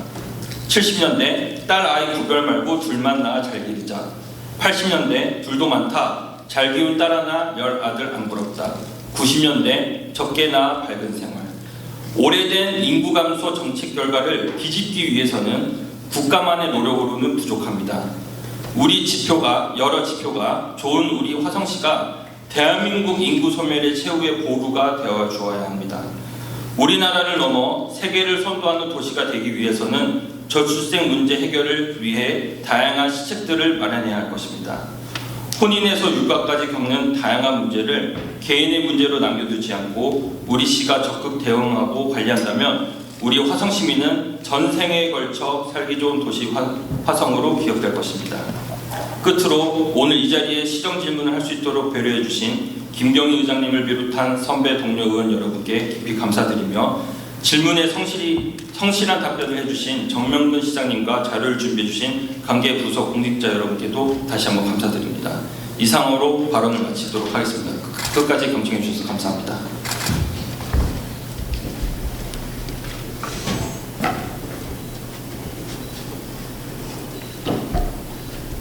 70년대 딸 아이 구별 말고 둘만 낳아 잘 기르자. 80년대 둘도 많다. 잘 기운 딸 하나 열 아들 안 부럽다. 90년대 적게 낳아 밝은 생활. 오래된 인구 감소 정책 결과를 뒤집기 위해서는 국가만의 노력으로는 부족합니다. 여러 지표가 좋은 우리 화성시가 대한민국 인구 소멸의 최후의 보루가 되어 주어야 합니다. 우리나라를 넘어 세계를 선도하는 도시가 되기 위해서는 저출생 문제 해결을 위해 다양한 시책들을 마련해야 할 것입니다. 혼인에서 육아까지 겪는 다양한 문제를 개인의 문제로 남겨두지 않고 우리 시가 적극 대응하고 관리한다면 우리 화성 시민은 전생에 걸쳐 살기 좋은 도시 화성으로 기억될 것입니다. 끝으로 오늘 이 자리에 시정 질문을 할 수 있도록 배려해 주신 김경희 의장님을 비롯한 선배 동료 의원 여러분께 깊이 감사드리며 질문에 성실한 답변을 해주신 정명근 시장님과 자료를 준비해 주신 관계 부서 공직자 여러분께도 다시 한번 감사드립니다. 이상으로 발언을 마치도록 하겠습니다. 끝까지 경청해 주셔서 감사합니다.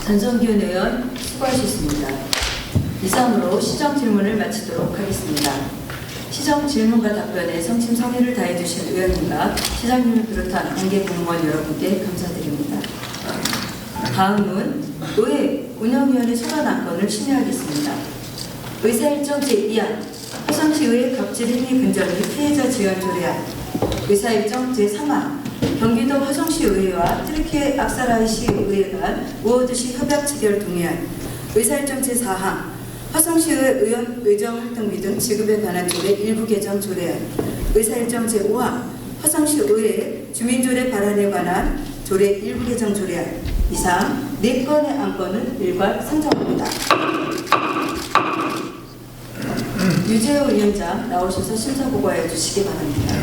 전성기훈 의원 수고하셨습니다. 이상으로 시정 질문을 마치도록 하겠습니다. 시정 질문과 답변에 성심성의를 다해 주신 의원님과 시장님을 비롯한 관계 공무원 여러분께 감사드립니다. 다음은 의회 운영위원회 소관 안건을 심의하겠습니다. 의사일정 제2안 화성시의회 갑질행위 근절 및 피해자 지원 조례안, 의사일정 제3안 경기도 화성시의회와 트르키예 악사라이시의회 간 우호도시 협약 체결 동의안, 의사일정 제4항 화성시의회 의원 의정활동비 등 지급에 관한 조례 일부 개정 조례안, 의사일정 제5항 화성시의회 주민조례 발안에 관한 조례 일부 개정 조례안. 이상 4건의 안건을 일괄 상정합니다. 유재호 위원장 나오셔서 심사 보고해 주시기 바랍니다.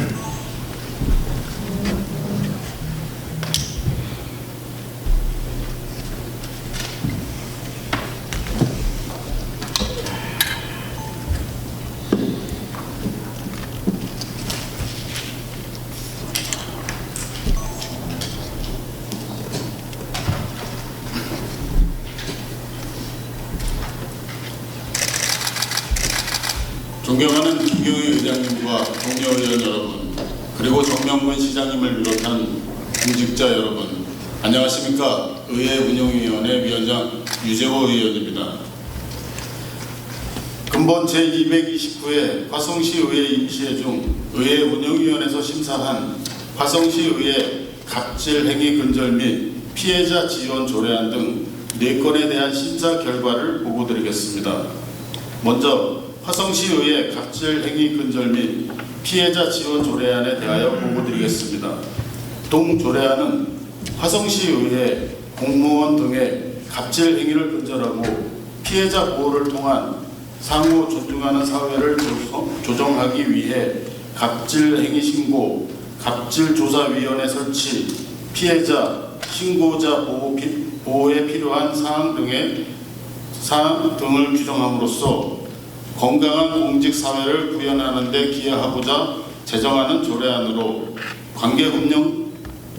존경하는 김경희 의장님과 동료 의원 여러분, 그리고 정명근 시장님을 비롯한 공직자 여러분, 안녕하십니까? 의회 운영위원회 위원장 유재호 의원입니다. 근본 제229회 화성시의회 임시회 중 의회 운영위원회에서 심사한 화성시의회 갑질행위 근절 및 피해자 지원 조례안 등 4건에 대한 심사 결과를 보고드리겠습니다. 먼저 화성시의회 갑질행위 근절 및 피해자 지원 조례안에 대하여 보고드리겠습니다. 동 조례안은 화성시의회 공무원 등의 갑질행위를 근절하고 피해자 보호를 통한 상호 존중하는 사회를 조정하기 위해 갑질행위 신고, 갑질조사위원회 설치, 피해자, 신고자 보호에 필요한 사항 등을 규정함으로써 건강한 공직사회를 구현하는 데 기여하고자 제정하는 조례안으로 관계협력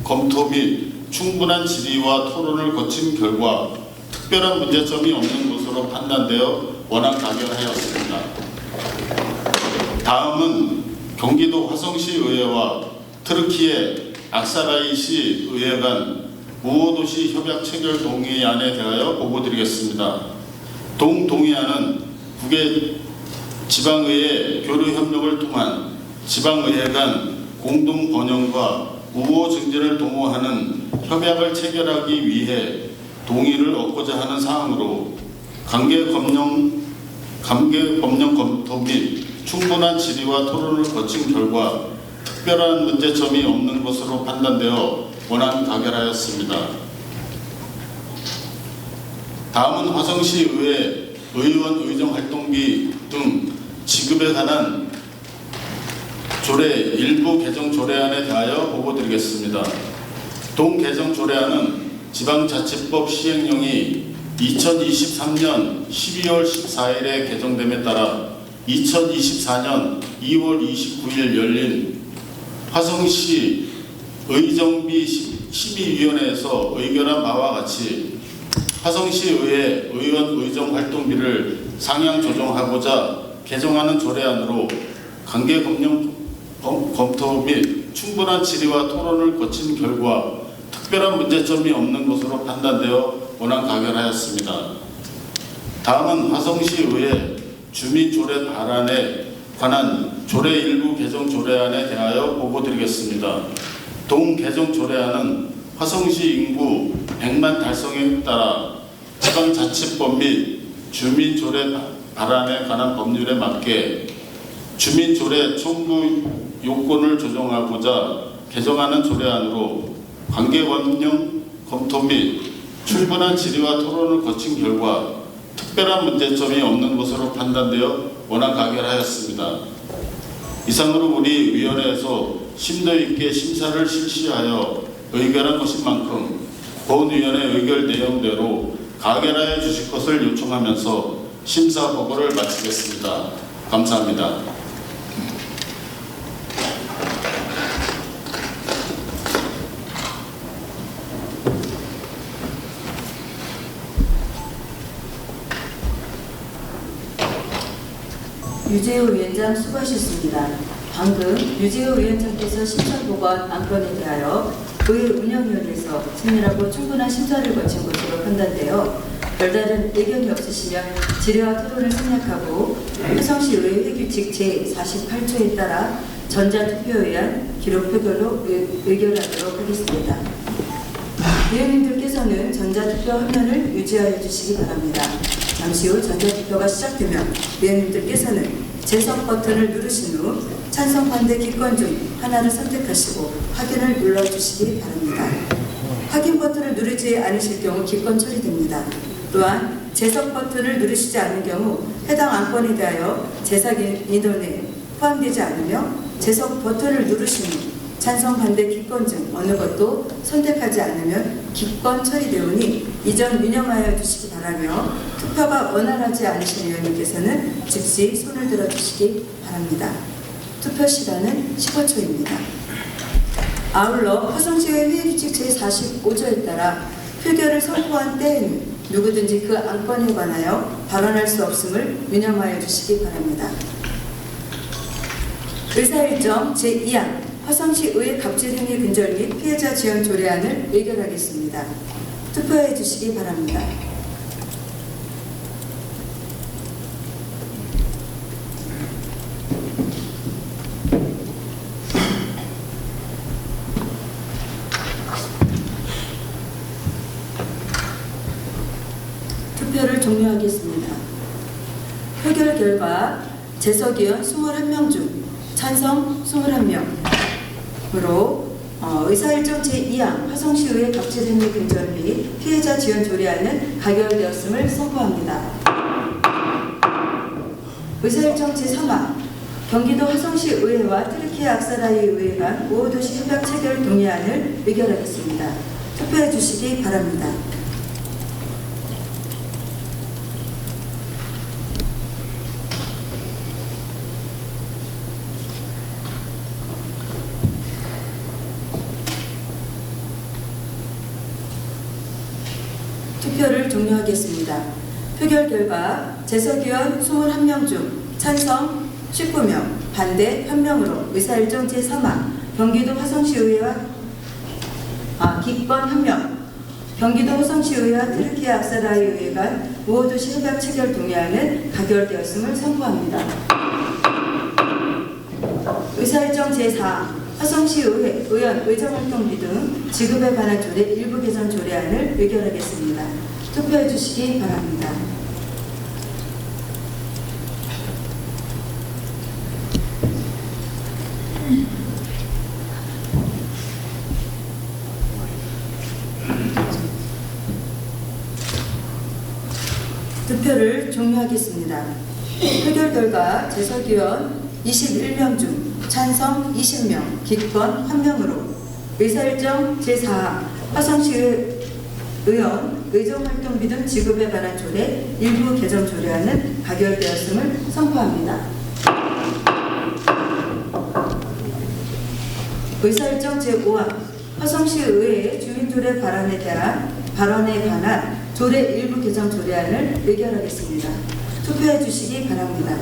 검토 및 충분한 질의와 토론을 거친 결과 특별한 문제점이 없는 것으로 판단되어 원안 가결하였습니다. 다음은 경기도 화성시의회와 트르키예 악사라이시의회 간 우호도시 협약 체결 동의안에 대하여 보고드리겠습니다. 동의안은 국외 지방의회 교류 협력을 통한 지방의회 간 공동 번영과 우호 증진을 도모하는 협약을 체결하기 위해 동의를 얻고자 하는 사항으로 관계 법령 검토 및 충분한 질의와 토론을 거친 결과 특별한 문제점이 없는 것으로 판단되어 원안 가결하였습니다. 다음은 화성시 의회 의원 의정 활동비 등 지급에 관한 조례 일부 개정 조례안에 대하여 보고드리겠습니다. 동 개정 조례안은 지방자치법 시행령이 2023년 12월 14일에 개정됨에 따라 2024년 2월 29일 열린 화성시 의정비 심의위원회에서 의결한 바와 같이 화성시의회 의원 의정 활동비를 상향 조정하고자 개정하는 조례안으로 관계 검토 및 충분한 질의와 토론을 거친 결과 특별한 문제점이 없는 것으로 판단되어 원안 가결하였습니다. 다음은 화성시의회 주민조례 발안에 관한 조례 일부 개정 조례안에 대하여 보고드리겠습니다. 동 개정 조례안은 화성시 인구 100만 달성에 따라 지방자치법 및 주민조례 발안에 관한 법률에 맞게 주민조례 청구 요건을 조정하고자 개정하는 조례안으로 관계법령 검토 및 충분한 질의와 토론을 거친 결과 특별한 문제점이 없는 것으로 판단되어 원안 가결하였습니다. 이상으로 우리 위원회에서 심도 있게 심사를 실시하여 의결한 것인 만큼 본위원회 의결 내용대로 가결하여 주실 것을 요청하면서 심사 보고를 마치겠습니다. 감사합니다. 유재호 위원장 수고하셨습니다. 방금 유재호 위원장께서 신청보건 안건에 대하여 의회 운영위원회에서 친밀하고 충분한 심사를 거친 것으로 판단되어 별다른 의견이 없으시면 질의와 토론을 생략하고 화성시의회 회규칙 제48조에 따라 전자투표에 의한 기록 표결로 의결하도록 하겠습니다. 위원님들께서는 전자투표 화면을 유지하여 주시기 바랍니다. 잠시 후 전자투표가 시작되면 위원님들께서는 재석 버튼을 누르신 후 찬성 반대 기권 중 하나를 선택하시고 확인을 눌러주시기 바랍니다. 확인 버튼을 누르지 않으실 경우 기권 처리됩니다. 또한 재석 버튼을 누르시지 않는 경우 해당 안건에 대하여 재석 인원에 포함되지 않으며 재석 버튼을 누르신 후 찬성 반대 기권 중 어느 것도 선택하지 않으면 기권 처리되오니 이 점 유념하여 주시기 바라며 투표가 원활하지 않으신 위원님께서는 즉시 손을 들어주시기 바랍니다. 투표 시간은 15초입니다. 아울러 화성시의 회의규칙 제45조에 따라 표결을 선포한 때에는 누구든지 그 안건에 관하여 발언할 수 없음을 유념하여 주시기 바랍니다. 의사일정 제2항 화성시의회 갑질행위 근절 및 피해자 지원 조례안을 의결하겠습니다. 투표해 주시기 바랍니다. 투표를 종료하겠습니다. 표결 결과 재석위원 21명 중 찬성 21명으로 의사일정 제2항 화성시의회 갑질행위 근절 및 피해자 지원 조례안은 가결되었음을 선포합니다. 의사일정 제3항 경기도 화성시의회와 트르키예 악사라이의회 간 우호도시 협약 체결 동의안을 의결하겠습니다. 투표해 주시기 바랍니다. 투표를 종료하겠습니다. 표결 결과 재석위원 21명 중 찬성 19명, 반대 1명으로 의사일정 제3항 경기도 화성시의회와 기권 1명, 경기도 화성시의회와 트르키예 악사라이의회 간 우호도시 협약 체결 동의안은 가결되었음을 선포합니다. 의사일정 제4항 화성시의회 의원 의정활동비 등 지급에 관한 조례 일부 개정 조례안을 의결하겠습니다. 투표해 주시기 바랍니다. 투표를 종료하겠습니다. 표결 결과 재석위원 21명 중 찬성 20명, 기권 1명으로 의사일정 제4항 화성시 의원 의정활동비 등 지급에 관한 조례 일부 개정 조례안은 가결되었음을 선포합니다. 의사일정 제5항 화성시 의회의 주민조례 발언에 관한 조례 일부 개정 조례안을 의결하겠습니다. 투표해 주시기 바랍니다.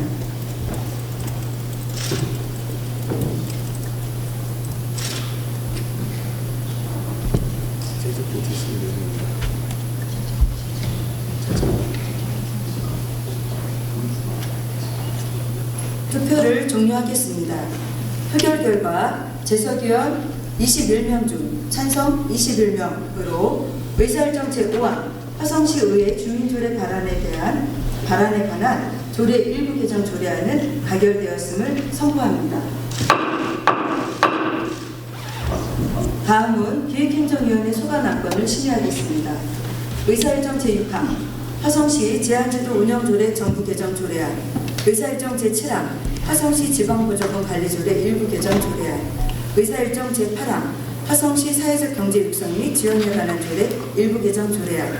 투표를 종료하겠습니다. 표결 결과 재석위원 21명 중 찬성 21명으로 의사일정 제5항 화성시의회 주민조례 발언에 관한 조례 일부 개정 조례안은 가결되었음을 선포합니다. 다음은 기획행정위원회 소관안건을 심의하겠습니다. 의사일정 제6항 화성시 제한제도 운영조례 정부 개정 조례안, 의사일정 제7항 화성시 지방보조금 관리조례 일부 개정 조례안, 의사일정 제8항 화성시 사회적 경제 육성 및 지원에 관한 조례 일부 개정 조례안,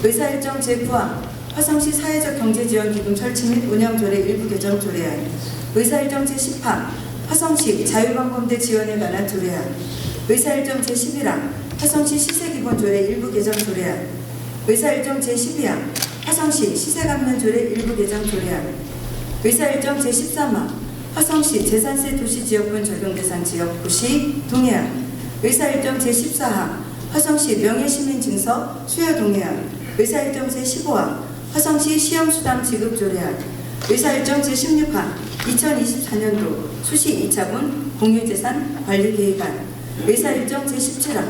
의사일정 제9항 화성시 사회적 경제지원기금 설치 및 운영조례 일부 개정 조례안, 의사일정 제10항 화성시 자유방범대 지원에 관한 조례안, 의사일정 제11항 화성시 시세기본조례 일부 개정 조례안, 의사일정 제12항 화성시 시세감면조례 일부 개정 조례안, 의사일정 제13항 화성시 재산세 도시지역분 적용 대상 지역 도시 동해안, 의사일정 제14항 화성시 명예시민증서 수여 동해안, 의사일정 제15항 화성시 시험수당 지급 조례안, 의사일정 제16항 2024년도 수시 2차분 공유재산 관리계획안, 의사일정 제17항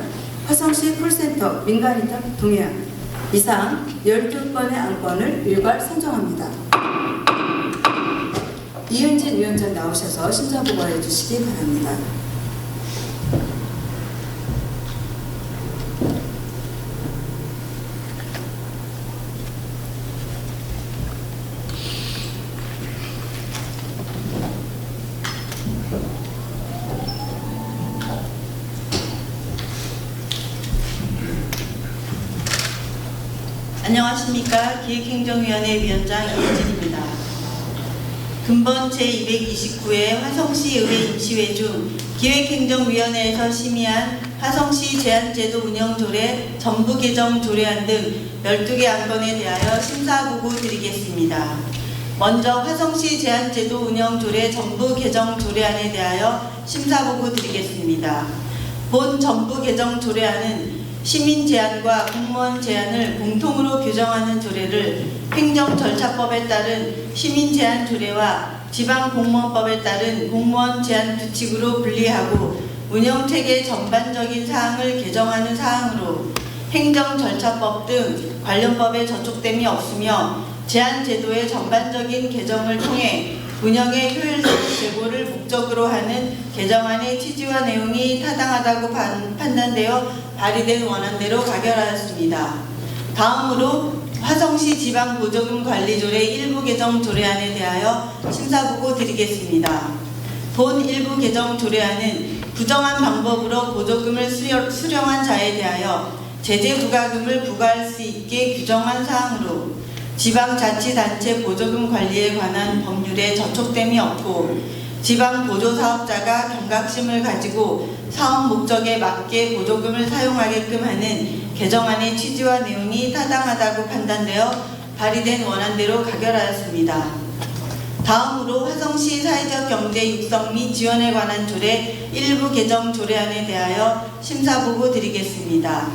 화성시 콜센터 민간위탁 동해안. 이상 12건의 안건을 일괄 선정합니다. 이은진 위원장 나오셔서 심사보고해 주시기 바랍니다. 안녕하십니까. 기획행정위원회 위원장 이은진입니다. 금번 제229회 화성시의회 임시회 중 기획행정위원회에서 심의한 화성시 제한제도 운영조례 전부 개정 조례안 등 12개 안건에 대하여 심사보고 드리겠습니다. 먼저 화성시 제한제도 운영조례 전부 개정 조례안에 대하여 심사보고 드리겠습니다. 본 전부 개정 조례안은 시민 제한과 공무원 제한을 공통으로 규정하는 조례를 행정절차법에 따른 시민 제한 조례와 지방공무원법에 따른 공무원 제한 규칙으로 분리하고 운영체계 전반적인 사항을 개정하는 사항으로 행정절차법 등 관련 법에 저촉됨이 없으며 제한제도의 전반적인 개정을 통해 운영의 효율성 제고를 목적으로 하는 개정안의 취지와 내용이 타당하다고 판단되어 발의된 원안대로 가결하였습니다. 다음으로 화성시 지방보조금 관리조례 일부 개정 조례안에 대하여 심사보고 드리겠습니다. 본 일부 개정 조례안은 부정한 방법으로 보조금을 수령한 자에 대하여 제재 부과금을 부과할 수 있게 규정한 사항으로 지방자치단체 보조금 관리에 관한 법률에 저촉됨이 없고 지방보조사업자가 경각심을 가지고 사업 목적에 맞게 보조금을 사용하게끔 하는 개정안의 취지와 내용이 타당하다고 판단되어 발의된 원안대로 가결하였습니다. 다음으로 화성시 사회적 경제 육성 및 지원에 관한 조례 일부 개정 조례안에 대하여 심사보고 드리겠습니다.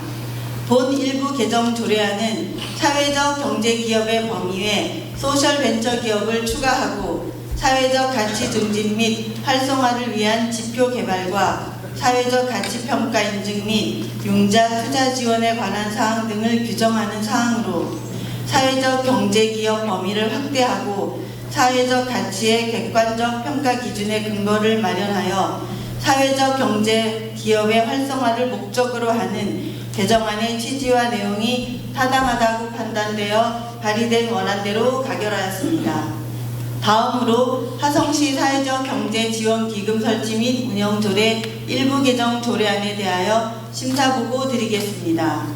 본 일부 개정 조례안은 사회적 경제 기업의 범위에 소셜 벤처 기업을 추가하고 사회적 가치 증진 및 활성화를 위한 지표 개발과 사회적 가치평가 인증 및 융자 투자 지원에 관한 사항 등을 규정하는 사항으로 사회적 경제기업 범위를 확대하고 사회적 가치의 객관적 평가 기준의 근거를 마련하여 사회적 경제 기업의 활성화를 목적으로 하는 개정안의 취지와 내용이 타당하다고 판단되어 발의된 원안대로 가결하였습니다. 다음으로 화성시 사회적 경제 지원 기금 설치 및 운영 조례 일부 개정 조례안에 대하여 심사보고 드리겠습니다.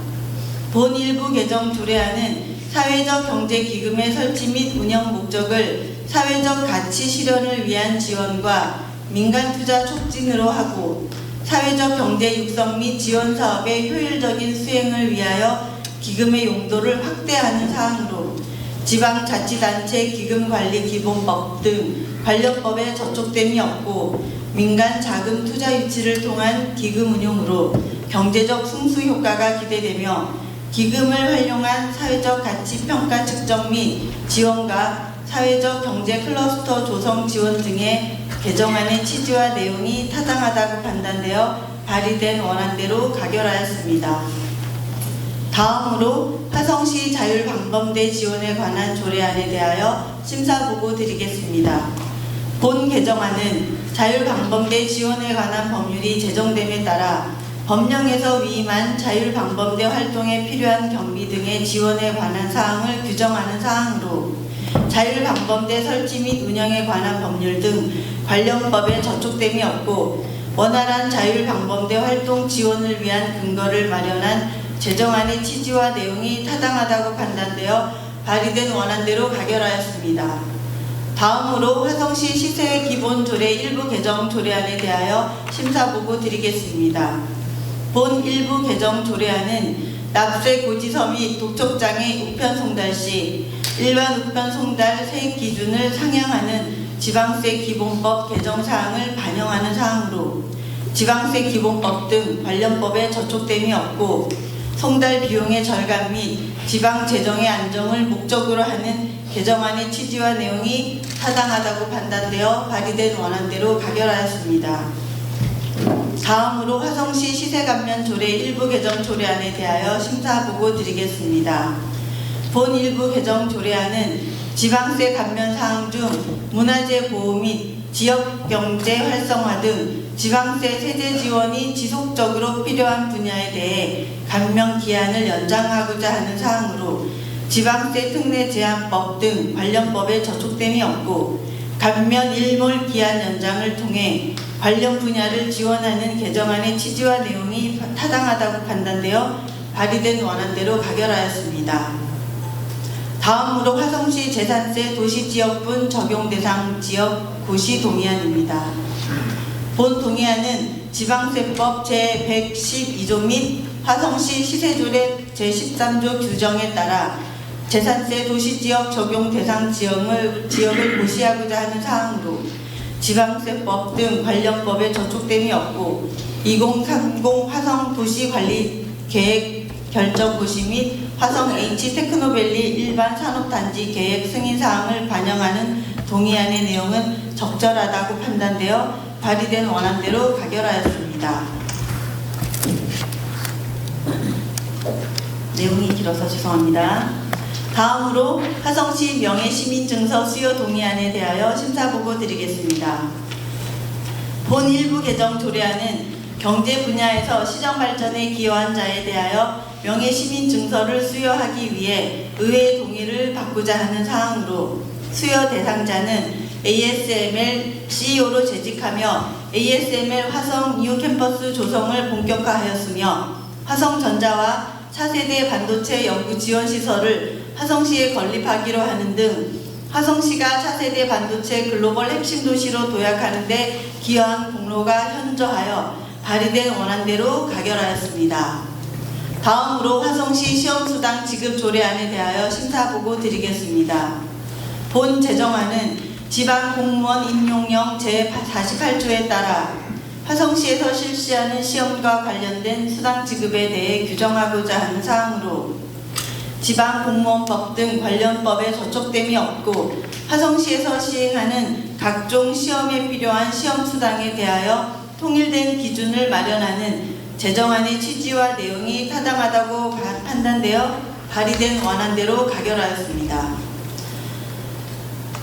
본 일부 개정 조례안은 사회적 경제 기금의 설치 및 운영 목적을 사회적 가치 실현을 위한 지원과 민간 투자 촉진으로 하고 사회적 경제 육성 및 지원 사업의 효율적인 수행을 위하여 기금의 용도를 확대하는 사항으로 지방자치단체 기금관리기본법 등 관련법에 저촉됨이 없고 민간 자금 투자 유치를 통한 기금 운용으로 경제적 승수 효과가 기대되며 기금을 활용한 사회적 가치 평가 측정 및 지원과 사회적 경제 클러스터 조성 지원 등의 개정안의 취지와 내용이 타당하다고 판단되어 발의된 원안대로 가결하였습니다. 다음으로 화성시 자율방범대 지원에 관한 조례안에 대하여 심사보고 드리겠습니다. 본 개정안은 자율방범대 지원에 관한 법률이 제정됨에 따라 법령에서 위임한 자율방범대 활동에 필요한 경비 등의 지원에 관한 사항을 규정하는 사항으로 자율방범대 설치 및 운영에 관한 법률 등 관련법에 저촉됨이 없고 원활한 자율방범대 활동 지원을 위한 근거를 마련한 제정안의 취지와 내용이 타당하다고 판단되어 발의된 원안대로 가결하였습니다. 다음으로 화성시 시세 기본 조례 일부 개정 조례안에 대하여 심사보고 드리겠습니다. 본 일부 개정 조례안은 납세 고지서 및 독촉장애 우편 송달 시 일반 우편 송달 세액 기준을 상향하는 지방세 기본법 개정 사항을 반영하는 사항으로 지방세 기본법 등 관련법에 저촉됨이 없고 송달 비용의 절감 및 지방 재정의 안정을 목적으로 하는 개정안의 취지와 내용이 타당하다고 판단되어 발의된 원안대로 가결하였습니다. 다음으로 화성시 시세감면 조례 일부 개정 조례안에 대하여 심사보고 드리겠습니다. 본 일부 개정 조례안은 지방세 감면 사항 중 문화재 보호 및 지역경제 활성화 등 지방세 세제 지원이 지속적으로 필요한 분야에 대해 감면 기한을 연장하고자 하는 사항으로 지방세 특례 제한법 등 관련법에 저촉됨이 없고 감면 일몰 기한 연장을 통해 관련 분야를 지원하는 개정안의 취지와 내용이 타당하다고 판단되어 발의된 원안대로 가결하였습니다. 다음으로 화성시 재산세 도시지역분 적용 대상 지역 고시 동의안입니다. 본 동의안은 지방세법 제112조 및 화성시 시세조례 제13조 규정에 따라 재산세 도시지역 적용 대상 지역을 고시하고자 하는 사항으로 지방세법 등 관련법에 저촉됨이 없고 2030 화성 도시관리계획 결정 고시 및 화성 H테크노밸리 일반 산업단지 계획 승인사항을 반영하는 동의안의 내용은 적절하다고 판단되어 발의된 원안대로 가결하였습니다. 내용이 길어서 죄송합니다. 다음으로 화성시 명예시민증서 수여 동의안에 대하여 심사보고 드리겠습니다. 본 일부 개정 조례안은 경제 분야에서 시정 발전에 기여한 자에 대하여 명예시민증서를 수여하기 위해 의회의 동의를 받고자 하는 사항으로 수여 대상자는 ASML CEO로 재직하며 ASML 화성 뉴 캠퍼스 조성을 본격화하였으며 화성전자와 차세대 반도체 연구 지원 시설을 화성시에 건립하기로 하는 등 화성시가 차세대 반도체 글로벌 핵심 도시로 도약하는 데 기여한 공로가 현저하여 발의된 원안대로 가결하였습니다. 다음으로 화성시 시험수당 지급 조례안에 대하여 심사보고 드리겠습니다. 본 제정안은 지방공무원 임용령 제48조에 따라 화성시에서 실시하는 시험과 관련된 수당 지급에 대해 규정하고자 하는 사항으로 지방공무원법 등 관련법에 저촉됨이 없고 화성시에서 시행하는 각종 시험에 필요한 시험수당에 대하여 통일된 기준을 마련하는 제정안의 취지와 내용이 타당하다고 판단되어 발의된 원안대로 가결하였습니다.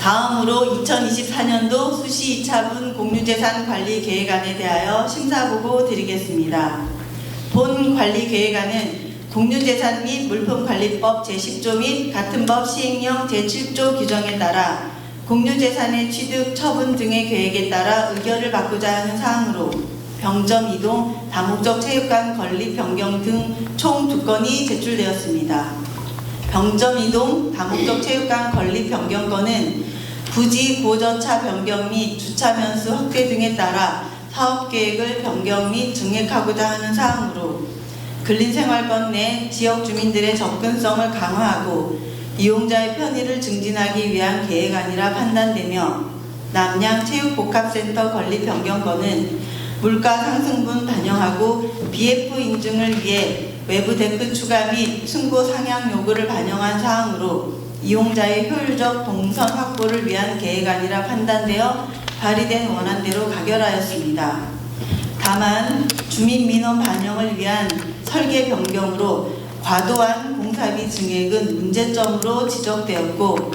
다음으로 2024년도 수시 2차분 공유재산 관리 계획안에 대하여 심사보고 드리겠습니다. 본 관리 계획안은 공유재산 및 물품관리법 제10조 및 같은 법 시행령 제7조 규정에 따라 공유재산의 취득, 처분 등의 계획에 따라 의결을 받고자 하는 사항으로 병점 이동, 다목적 체육관 건립 변경 등 총 2건이 제출되었습니다. 병점 이동, 다목적 체육관 건립 변경 건은 부지 고저차 변경 및 주차 면수 확대 등에 따라 사업계획을 변경 및 증액하고자 하는 사항으로 근린생활권 내 지역 주민들의 접근성을 강화하고 이용자의 편의를 증진하기 위한 계획안이라 판단되며 남양 체육복합센터 건립 변경건은 물가 상승분 반영하고 BF 인증을 위해 외부 데크 추가 및 층고 상향 요구를 반영한 사항으로 이용자의 효율적 동선 확보를 위한 계획안이라 판단되어 발의된 원안대로 가결하였습니다. 다만 주민 민원 반영을 위한 설계 변경으로 과도한 공사비 증액은 문제점으로 지적되었고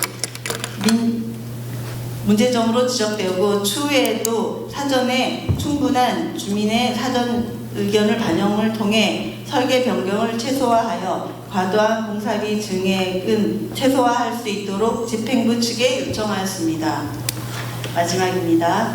추후에도 사전에 충분한 주민의 사전 의견을 반영을 통해 설계 변경을 최소화하여 과도한 공사비 증액은 최소화할 수 있도록 집행부 측에 요청하였습니다. 마지막입니다.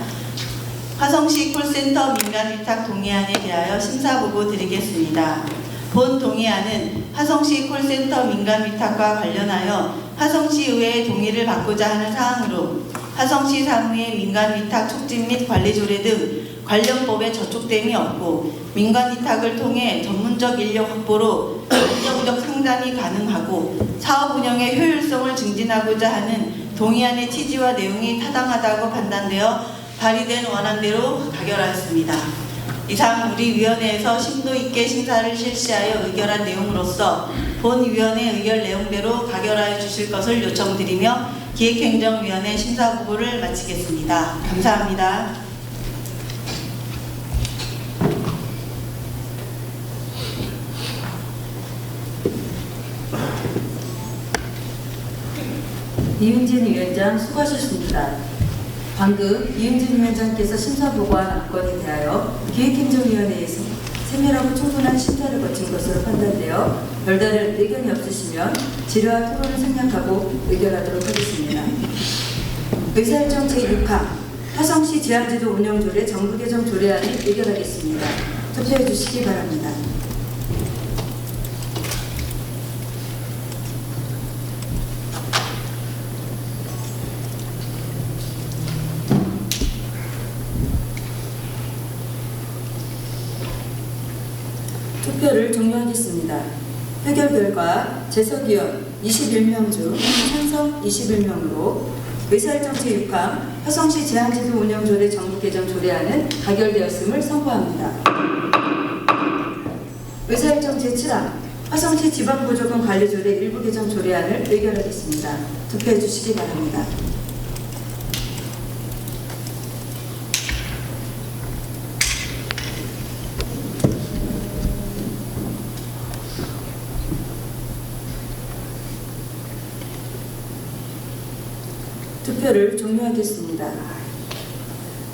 화성시 콜센터 민간위탁 동의안에 대하여 심사보고 드리겠습니다. 본 동의안은 화성시 콜센터 민간위탁과 관련하여 화성시의회의 동의를 받고자 하는 사항으로 화성시 사무의 민간위탁 촉진 및 관리조례 등 관련 법에 저촉됨이 없고 민간위탁을 통해 전문적 인력 확보로 안정적 상담이 가능하고 사업 운영의 효율성을 증진하고자 하는 동의안의 취지와 내용이 타당하다고 판단되어 발의된 원안대로 가결하였습니다. 이상 우리 위원회에서 심도 있게 심사를 실시하여 의결한 내용으로서 본 위원회 의결 내용대로 가결하여 주실 것을 요청드리며 기획행정위원회 심사보고를 마치겠습니다. 감사합니다. 이은진 위원장 수고하셨습니다. 방금 이은진 위원장께서 심사보고한 안건에 대하여 기획행정위원회에서 세밀하고 충분한 심사를 거친 것으로 판단되어 별다른 의견이 없으시면 질의와 토론을 생략하고 의결하도록 하겠습니다. 의사일정 제6항 화성시 제한제도 운영조례 정부 개정 조례안을 의결하겠습니다. 투표해 주시기 바랍니다. 투표를 종료하겠습니다. 표결 결과 재석위원 21명 중 찬성 21명으로 의사일정 제6항 화성시 제한제도 운영조례 정부 개정 조례안은 가결되었음을 선고합니다. 의사일정 제7항 화성시 지방보조금 관리조례 일부 개정 조례안을 의결하겠습니다. 투표해 주시기 바랍니다. 투표를 종료하겠습니다.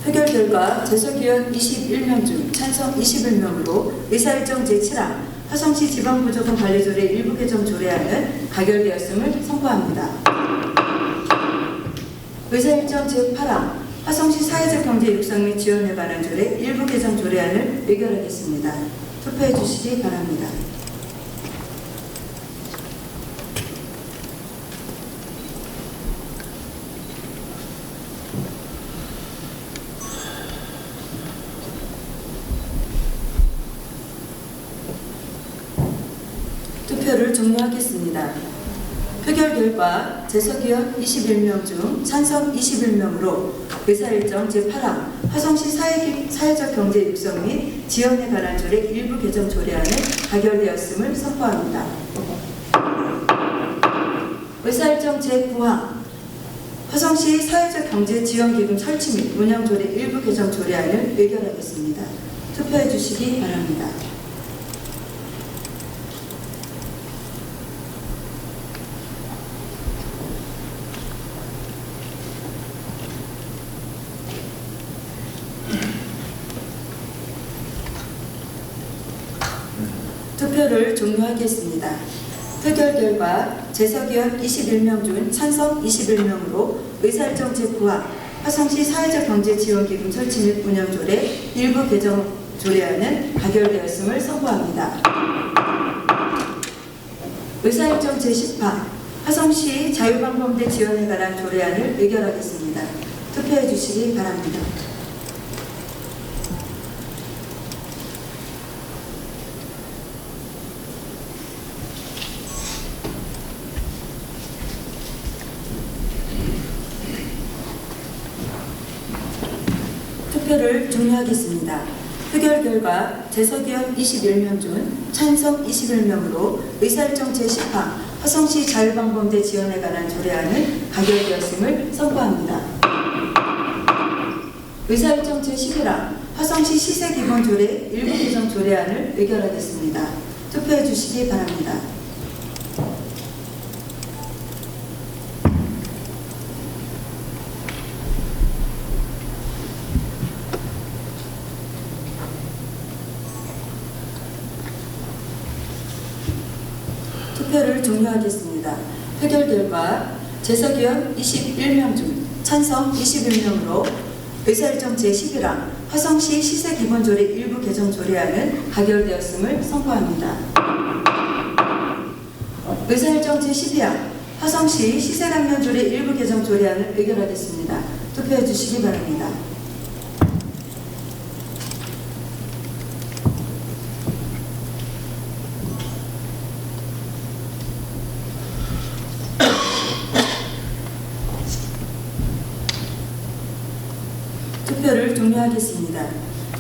표결 결과 재석위원 21명 중 찬성 21명으로 의사일정 제7항 화성시 지방보조금 관리조례 일부 개정 조례안은 가결되었음을 선고합니다. 의사일정 제8항 화성시 사회적 경제 육성 및 지원에 관한 조례 일부 개정 조례안을 의결하겠습니다. 투표해 주시기 바랍니다. 투표를 종료하겠습니다. 표결 결과 재석위원 21명 중 찬성 21명으로 의사일정 제8항 화성시 사회적 경제 육성 및 지원에 관한 조례 일부 개정 조례안은 가결되었음을 선포합니다. 의사일정 제9항 화성시 사회적 경제 지원 기금 설치 및 운영 조례 일부 개정 조례안을 의결하겠습니다. 투표해 주시기 바랍니다. 투표를 종료하겠습니다. 표결 결과 재석의원 21명 중 찬성 21명으로 의사일정 제9화 화성시 사회적 경제 지원 기금 설치 및 운영 조례 일부 개정 조례안은 가결되었음을 선고합니다. 의사일정 제10화 화성시 자유방범대 지원에 관한 조례안을 의결하겠습니다. 투표해 주시기 바랍니다. 투표를 종료하겠습니다. 표결 결과 재석의원 21명 중 찬성 21명으로 의사일정 제10화 화성시 자유방범대 지원에 관한 조례안은 가결되었음을 선고합니다. 의사일정 제11화 화성시 시세기본조례 일부 개정 조례안을 의결하겠습니다. 투표해 주시기 바랍니다. 투표를 종료하겠습니다. 표결 결과 재석의원 21명 중 찬성 21명으로 의사일정 제11화 화성시 시세기본조례 일부 개정 조례안은 가결되었음을 선고합니다. 의사일정 제12화 화성시 시세감면조례 일부 개정 조례안을 의결하겠습니다. 투표해 주시기 바랍니다. 투표를 종료하겠습니다.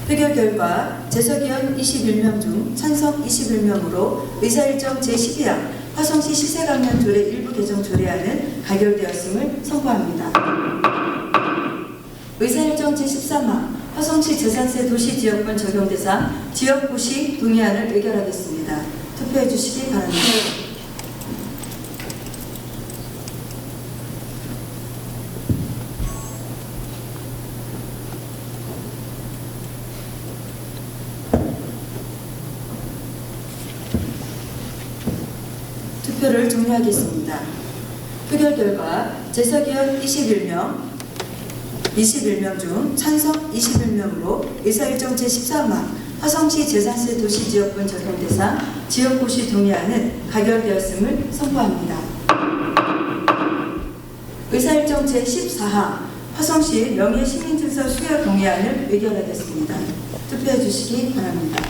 표결 결과 재석의원 21명 중 찬성 21명으로 의사일정 제12화 화성시 시세감면 조례 일부 개정 조례안은 가결되었음을 선고합니다. 의사일정 제13화 화성시 재산세 도시지역분 적용 대상 지역고시 동의안을 의결하겠습니다. 투표해 주시기 바랍니다. 투표를 종료하겠습니다. 표결 결과 재석의원 21명 중 찬성 21명으로 의사일정 제13화 화성시 재산세 도시지역분 적용 대상 지역고시 동의안은 가결되었음을 선고합니다. 의사일정 제14화 화성시 명예시민증서 수여 동의안을 의결하겠습니다. 투표해 주시기 바랍니다.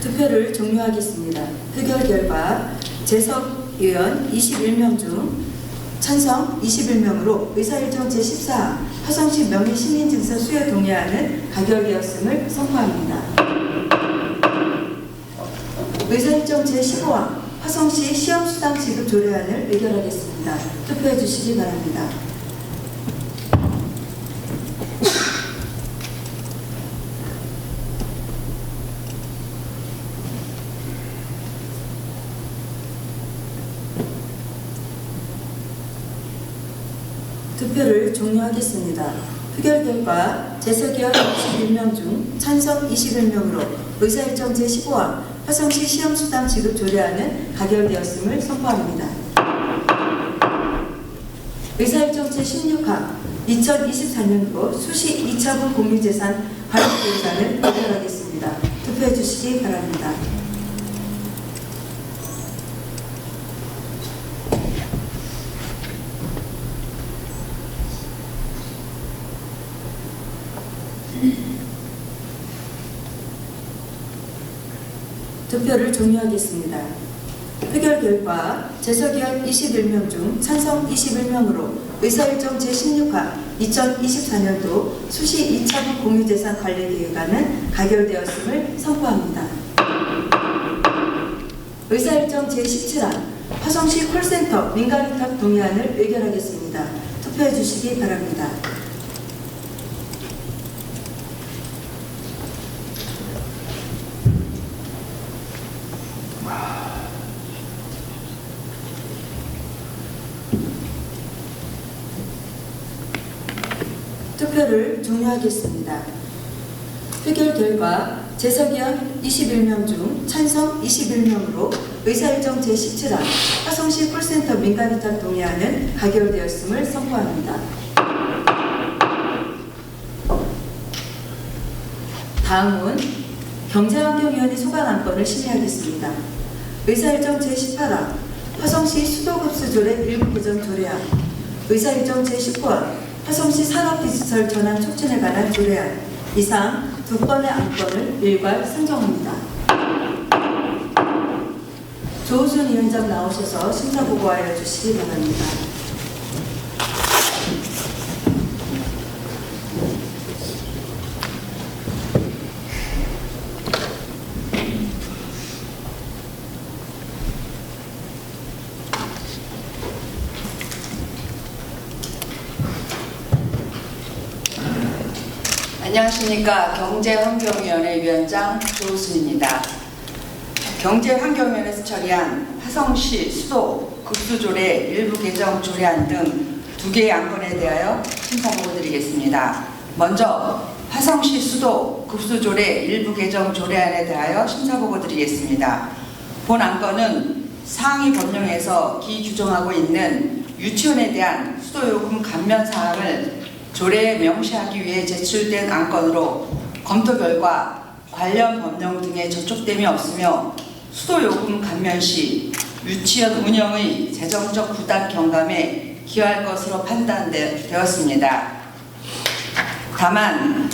투표를 종료하겠습니다. 표결 결과 재석 의원 21명 중 찬성 21명으로 의사일정 제14화 화성시 명예시민증서 수여 동의안은 가결되었음을 선고합니다. 의사일정 제15화 화성시 시험수당 지급 조례안을 의결하겠습니다. 투표해 주시기 바랍니다. 투표를 종료하겠습니다. 표결 결과 재석의원 21명 중 찬성 21명으로 의사일정 제15화 화성시 시험수당 지급 조례안은 가결되었음을 선포합니다. 의사일정 제16화 2024년도 수시 2차분 공유재산 발행 예산을 의결하겠습니다. 투표해 주시기 바랍니다. 투표를 종료하겠습니다. 표결 결과 재석위원 21명 중 찬성 21명으로 의사일정 제16화 2024년도 수시 2차분 공유재산 관리계획안은 가결되었음을 선포합니다. 의사일정 제17화 화성시 콜센터 민간위탁 동의안을 의결하겠습니다. 투표해 주시기 바랍니다. 투표를 종료하겠습니다. 표결 결과 재석위원 21명 중 찬성 21명으로 의사일정 제17화 화성시 콜센터 민간위탁 동의안은 가결되었음을 선포합니다. 다음은 경제환경위원회 소관 안건을 심의하겠습니다. 의사일정 제18화 화성시 수도급수조례 일부 개정 조례안, 의사일정 제19화 화성시 산업디지털 전환 촉진에 관한 조례안, 이상 두 건의 안건을 일괄 상정합니다. 조우순 위원장 나오셔서 심사 보고하여 주시기 바랍니다. 안녕하십니까. 경제환경위원회 위원장 조우순입니다. 경제환경위원회에서 처리한 화성시 수도 급수조례 일부 개정 조례안 등 두 개의 안건에 대하여 심사보고 드리겠습니다. 먼저 화성시 수도 급수조례 일부 개정 조례안에 대하여 심사보고 드리겠습니다. 본 안건은 상위 법령에서 기규정하고 있는 유치원에 대한 수도요금 감면 사항을 조례에 명시하기 위해 제출된 안건으로 검토 결과 관련 법령 등의 접촉됨이 없으며 수도요금 감면 시 유치원 운영의 재정적 부담 경감에 기여할 것으로 판단되었습니다. 다만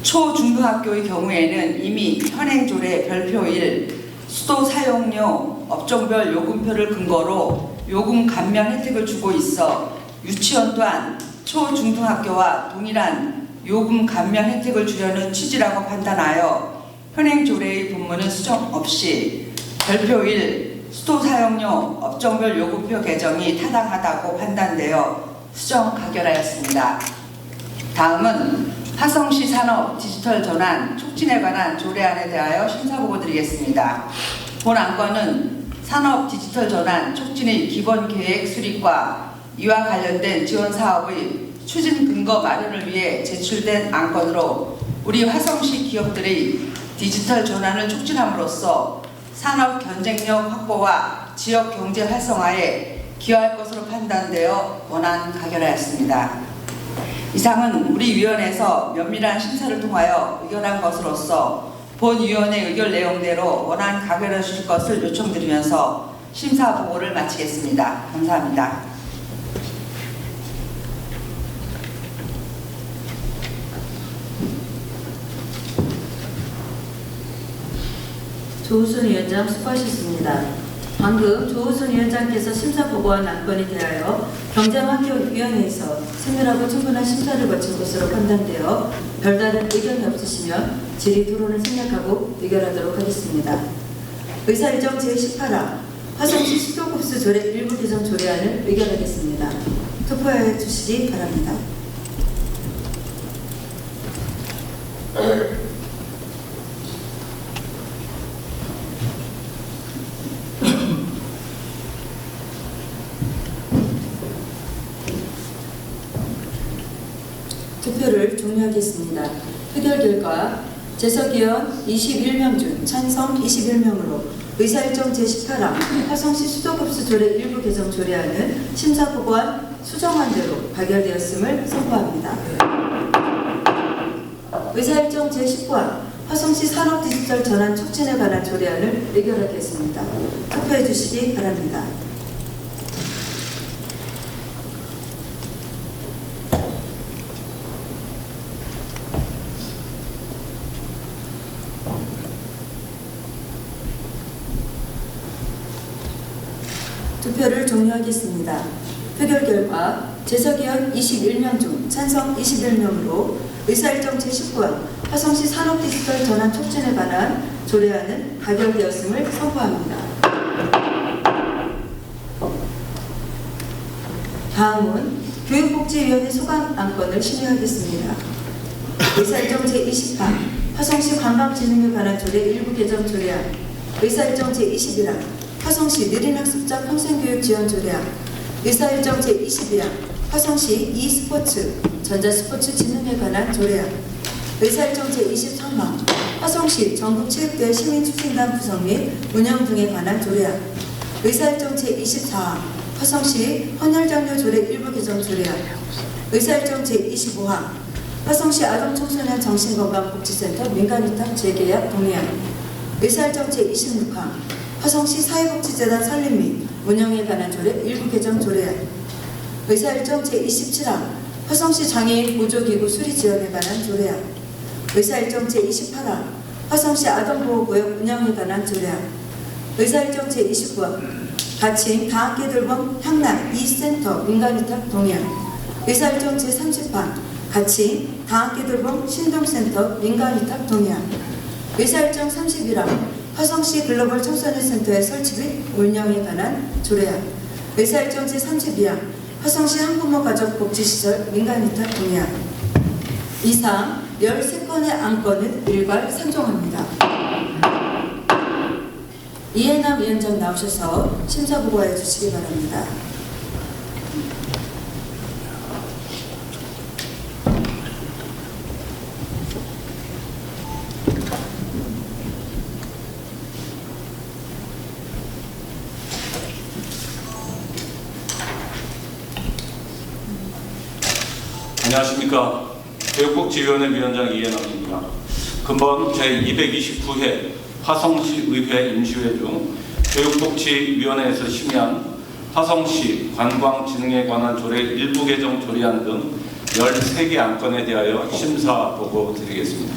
초중등학교의 경우에는 이미 현행 조례 별표 1 수도 사용료 업종별 요금표를 근거로 요금 감면 혜택을 주고 있어 유치원 또한 초중등학교와 동일한 요금 감면 혜택을 주려는 취지라고 판단하여 현행 조례의 본문은 수정 없이 별표 1 수도 사용료 업종별 요금표 개정이 타당하다고 판단되어 수정 가결하였습니다. 다음은 화성시 산업 디지털 전환 촉진에 관한 조례안에 대하여 심사보고 드리겠습니다. 본 안건은 산업 디지털 전환 촉진의 기본 계획 수립과 이와 관련된 지원 사업의 추진 근거 마련을 위해 제출된 안건으로 우리 화성시 기업들의 디지털 전환을 촉진함으로써 산업 경쟁력 확보와 지역 경제 활성화에 기여할 것으로 판단되어 원안 가결하였습니다. 이상은 우리 위원회에서 면밀한 심사를 통하여 의결한 것으로서 본 위원회 의결 내용대로 원안 가결해 주실 것을 요청드리면서 심사 보고를 마치겠습니다. 감사합니다. 조우순 위원장 수고하셨습니다. 방금 조우순 위원장께서 심사 보고한 안건에 대하여 경제환경위원회에서 세밀하고 충분한 심사를 거친 것으로 판단되어 별다른 의견이 없으시면 질의 토론을 생략하고 의결하도록 하겠습니다. 의사일정 제18화 화성시 수도급수 조례 일부 개정 조례안을 의결하겠습니다. 투표해 주시기 바랍니다. 투표를 종료하겠습니다. 표결 결과 재석위원 21명 중 찬성 21명으로 의사일정 제18화 화성시 수도급수조례 일부 개정 조례안은 심사보고안 수정안대로 가결되었음을 선포합니다. 의사일정 제19화 화성시 산업디지털 전환 촉진에 관한 조례안을 의결하겠습니다. 투표해 주시기 바랍니다. 투표를 종료하겠습니다. 표결 결과 재석의원 21명 중 찬성 21명으로 의사일정 제19화 화성시 산업디지털 전환 촉진에 관한 조례안은 가결되었음을 선포합니다. 다음은 교육복지위원회 소관 안건을 심의하겠습니다. 의사일정 제20화 화성시 관광진흥에 관한 조례 일부 개정 조례안, 의사일정 제21화 화성시 느린학습자 평생교육 지원 조례안, 의사일정 제22화 화성시 e스포츠 전자스포츠 진흥에 관한 조례안, 의사일정 제23화 화성시 전국체육대회 시민추진단 구성 및 운영 등에 관한 조례안, 의사일정 제24화 화성시 헌혈장려 조례 일부 개정 조례안, 의사일정 제25화 화성시 아동청소년 정신건강복지센터 민간위탁 재계약 동의안, 의사일정 제26화 화성시 사회복지재단 설립 및 운영에 관한 조례 일부 개정 조례안, 의사일정 제27화 화성시 장애인 보조기구 수리 지원에 관한 조례안, 의사일정 제28화 화성시 아동보호구역 운영에 관한 조례안, 의사일정 제29화 가칭 다학계돌봄 향남 2센터 민간위탁 동의안, 의사일정 제30화 가칭 다학계돌봄 신동센터 민간위탁 동의안, 의사일정 31화 화성시 글로벌 청소년 센터의 설치 및 운영에 관한 조례안, 의사일정 제32화 화성시 한부모 가족 복지시설 민간위탁 동의안. 이상 13건의 안건을 일괄 상정합니다. 이해남 위원장 나오셔서 심사보고해 주시기 바랍니다. 안녕하십니까. 교육복지위원회 위원장 이해남입니다. 근본 제229회 화성시의회 임시회 중 교육복지위원회에서 심의한 화성시 관광진흥에 관한 조례 일부 개정 조례안 등 13개 안건에 대하여 심사 보고 드리겠습니다.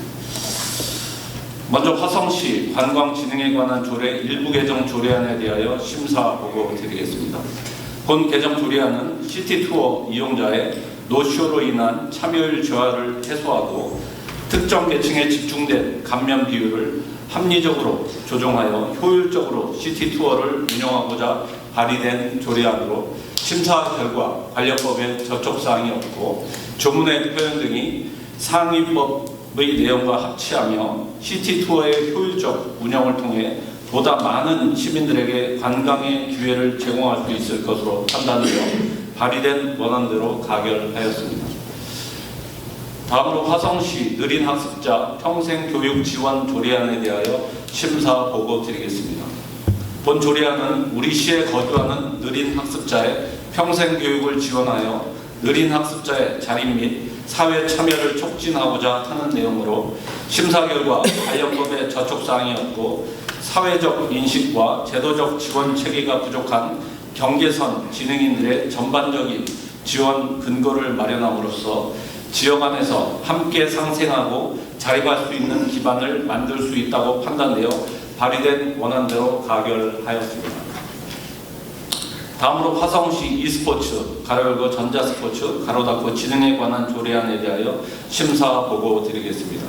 먼저 화성시 관광진흥에 관한 조례 일부 개정 조례안에 대하여 심사 보고 드리겠습니다. 본 개정 조례안은 시티투어 이용자의 노쇼로 인한 참여율 저하를 해소하고 특정 계층에 집중된 감면 비율을 합리적으로 조정하여 효율적으로 시티투어를 운영하고자 발의된 조례안으로 심사 결과 관련법에 저촉사항이 없고 조문의 표현 등이 상위법의 내용과 합치하며 시티투어의 효율적 운영을 통해 보다 많은 시민들에게 관광의 기회를 제공할 수 있을 것으로 판단되어 발의된 원안대로 가결하였습니다. 다음으로 화성시 느린학습자 평생교육 지원 조례안에 대하여 심사 보고 드리겠습니다. 본 조례안은 우리 시에 거주하는 느린학습자의 평생교육을 지원하여 느린학습자의 자립 및 사회 참여를 촉진하고자 하는 내용으로 심사 결과 관련법에 저촉사항이 없고 사회적 인식과 제도적 지원 체계가 부족한 경계선 지능인들의 전반적인 지원 근거를 마련함으로써 지역 안에서 함께 상생하고 자립할 수 있는 기반을 만들 수 있다고 판단되어 발의된 원안대로 가결하였습니다. 다음으로 화성시 e스포츠 가로열고 전자스포츠 가로닫고 진흥에 관한 조례안에 대하여 심사 보고 드리겠습니다.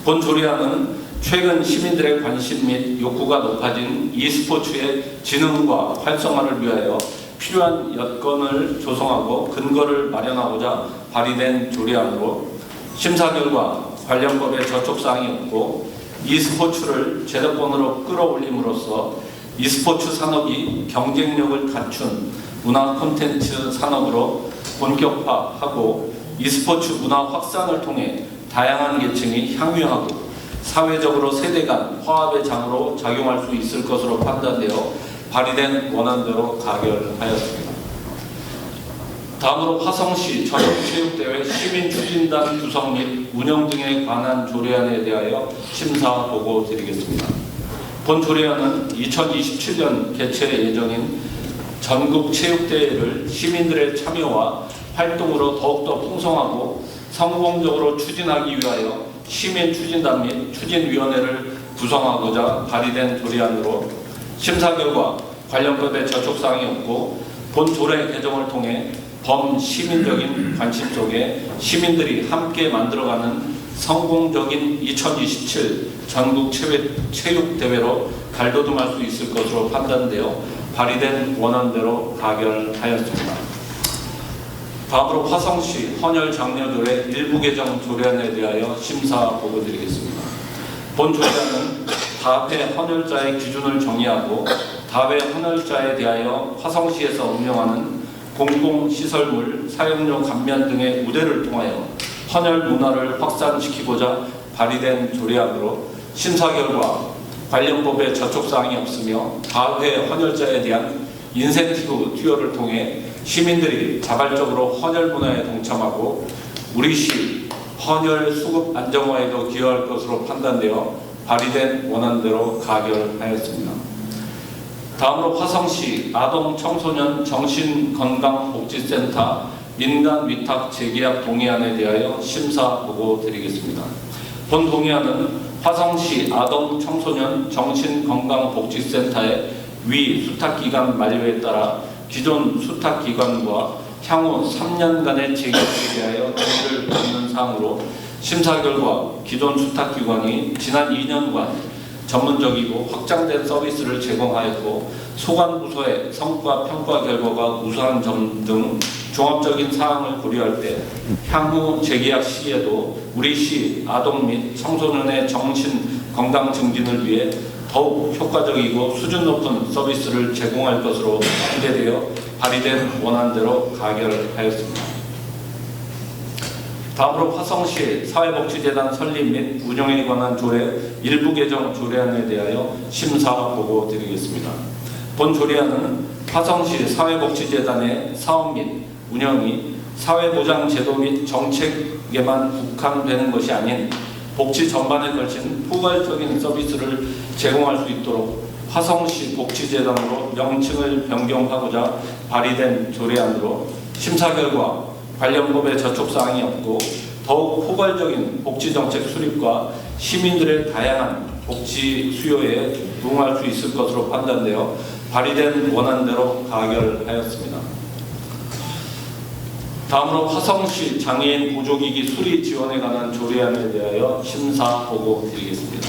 본 조례안은 최근 시민들의 관심 및 욕구가 높아진 e스포츠의 진흥과 활성화를 위하여 필요한 여건을 조성하고 근거를 마련하고자 발의된 조례안으로 심사 결과 관련 법에 저촉사항이 없고 e스포츠를 제도권으로 끌어올림으로써 e스포츠 산업이 경쟁력을 갖춘 문화 콘텐츠 산업으로 본격화하고 e스포츠 문화 확산을 통해 다양한 계층이 향유하고 사회적으로 세대 간 화합의 장으로 작용할 수 있을 것으로 판단되어 발의된 원안대로 가결하였습니다. 다음으로 화성시 전국체육대회 시민추진단 구성 및 운영 등에 관한 조례안에 대하여 심사 보고 드리겠습니다. 본 조례안은 2027년 개최 예정인 전국체육대회를 시민들의 참여와 활동으로 더욱더 풍성하고 성공적으로 추진하기 위하여 시민추진단 및 추진위원회를 구성하고자 발의된 조례안으로 심사 결과 관련법에 저촉사항이 없고 본 조례 개정을 통해 범시민적인 관심 속에 시민들이 함께 만들어가는 성공적인 2027 전국 체육대회로 발돋움할 수 있을 것으로 판단되어 발의된 원안대로 가결하였습니다. 다음으로 화성시 헌혈 장려조례 일부 개정 조례안에 대하여 심사 보고드리겠습니다. 본 조례안은 다회 헌혈자의 기준을 정의하고 다회 헌혈자에 대하여 화성시에서 운영하는 공공시설물, 사용료 감면 등의 우대를 통하여 헌혈 문화를 확산시키고자 발의된 조례안으로 심사 결과 관련법에 저촉사항이 없으며 다회 헌혈자에 대한 인센티브 투여를 통해 시민들이 자발적으로 헌혈 문화에 동참하고 우리시 헌혈 수급 안정화에도 기여할 것으로 판단되어 발의된 원안대로 가결하였습니다. 다음으로 화성시 아동 청소년 정신건강복지센터 민간 위탁 재계약 동의안에 대하여 심사 보고 드리겠습니다. 본 동의안은 화성시 아동 청소년 정신건강복지센터의 위 수탁기간 만료에 따라 기존 수탁기관과 향후 3년간의 재계약에 대하여 동의를 받는 사항으로 심사 결과 기존 수탁기관이 지난 2년간 전문적이고 확장된 서비스를 제공하였고 소관부서의 성과 평가 결과가 우수한 점 등 종합적인 사항을 고려할 때 향후 재계약 시에도 우리 시 아동 및 청소년의 정신 건강 증진을 위해 더욱 효과적이고 수준 높은 서비스를 제공할 것으로 기대되어 발의된 원안대로 가결하였습니다. 다음으로 화성시 사회복지재단 설립 및 운영에 관한 조례 일부 개정 조례안에 대하여 심사 보고 드리겠습니다. 본 조례안은 화성시 사회복지재단의 사업 및 운영이 사회보장제도 및 정책에만 국한되는 것이 아닌 복지 전반에 걸친 포괄적인 서비스를 제공할 수 있도록 화성시 복지재단으로 명칭을 변경하고자 발의된 조례안으로 심사 결과 관련법에 저촉사항이 없고 더욱 포괄적인 복지정책 수립과 시민들의 다양한 복지 수요에 부응할 수 있을 것으로 판단되어 발의된 원안대로 가결하였습니다. 다음으로 화성시 장애인 보조기기 수리 지원에 관한 조례안에 대하여 심사 보고 드리겠습니다.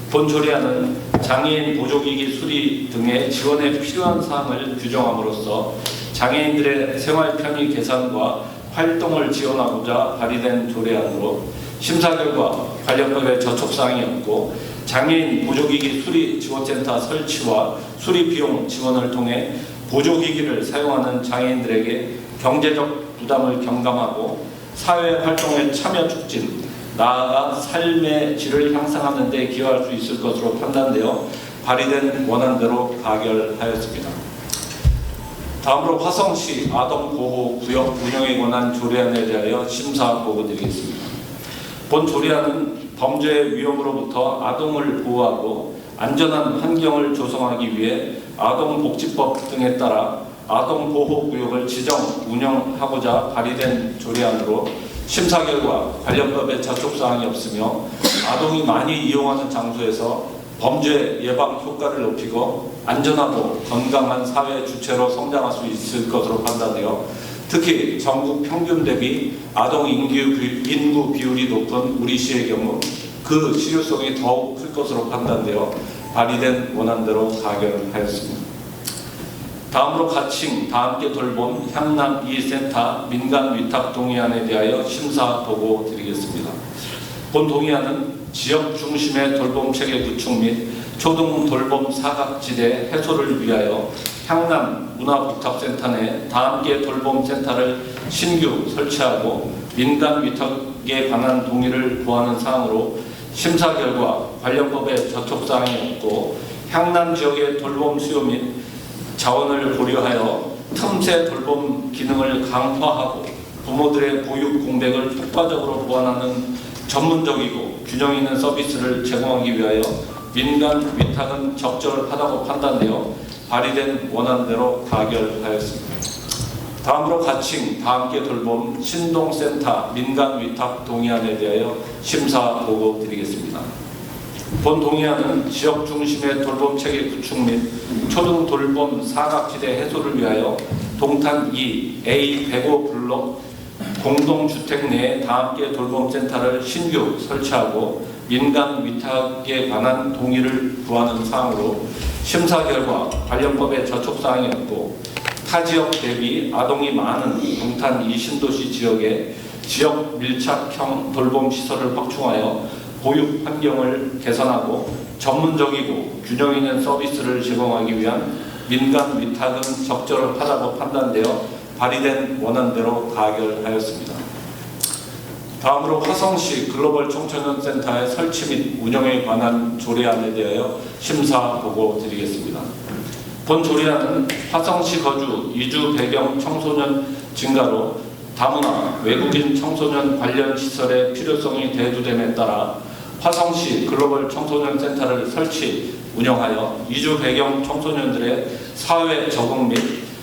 본 조례안은 장애인 보조기기 수리 등의 지원에 필요한 사항을 규정함으로써 장애인들의 생활 편의 개선과 활동을 지원하고자 발의된 조례안으로 심사 결과 관련법에 저촉사항이 없고 장애인 보조기기 수리 지원센터 설치와 수리 비용 지원을 통해 보조기기를 사용하는 장애인들에게 경제적 부담을 경감하고 사회활동의 참여 촉진, 나아가 삶의 질을 향상하는 데 기여할 수 있을 것으로 판단되어 발의된 원안대로 가결하였습니다. 다음으로 화성시 아동보호구역 운영에 관한 조례안에 대하여 심사 보고 드리겠습니다. 본 조례안은 범죄의 위험으로부터 아동을 보호하고 안전한 환경을 조성하기 위해 아동복지법 등에 따라 아동보호구역을 지정 운영하고자 발의된 조례안으로 심사 결과 관련법에 저촉사항이 없으며 아동이 많이 이용하는 장소에서 범죄 예방 효과를 높이고 안전하고 건강한 사회 주체로 성장할 수 있을 것으로 판단되어 특히 전국 평균 대비 아동 인구 비율이 높은 우리 시의 경우 그 실효성이 더욱 클 것으로 판단되어 발의된 원안대로 가결하였습니다. 다음으로 가칭 다함께 돌봄 향남 2센터 민간 위탁 동의안에 대하여 심사 보고 드리겠습니다. 본 동의안은 지역 중심의 돌봄 체계 구축 및 초등 돌봄 사각지대 해소를 위하여 향남 문화복합센터 내 다함께 돌봄센터를 신규 설치하고 민간 위탁에 관한 동의를 구하는 사항으로 심사 결과 관련법에 저촉사항이 없고 향남 지역의 돌봄 수요 및 자원을 고려하여 틈새 돌봄 기능을 강화하고 부모들의 보육 공백을 효과적으로 보완하는 전문적이고 균형 있는 서비스를 제공하기 위하여 민간 위탁은 적절하다고 판단되어 발의된 원안대로 가결하였습니다. 다음으로 가칭 다함께 돌봄 신동센터 민간 위탁 동의안에 대하여 심사 보고 드리겠습니다. 본 동의안은 지역 중심의 돌봄 체계 구축 및 초등 돌봄 사각지대 해소를 위하여 동탄 2 A105 블록 공동주택 내에 다함께 돌봄센터를 신규 설치하고 민간 위탁에 관한 동의를 구하는 사항으로 심사 결과 관련법에 저촉사항이 없고 타 지역 대비 아동이 많은 동탄 2 신도시 지역에 지역 밀착형 돌봄 시설을 확충하여 보육 환경을 개선하고 전문적이고 균형 있는 서비스를 제공하기 위한 민간 위탁은 적절하다고 판단되어 발의된 원안대로 가결하였습니다. 다음으로 화성시 글로벌 청소년 센터의 설치 및 운영에 관한 조례안에 대하여 심사 보고 드리겠습니다. 본 조례안은 화성시 거주 이주 배경 청소년 증가로 다문화 외국인 청소년 관련 시설의 필요성이 대두됨에 따라 화성시 글로벌 청소년 센터를 설치, 운영하여 이주 배경 청소년들의 사회 적응 및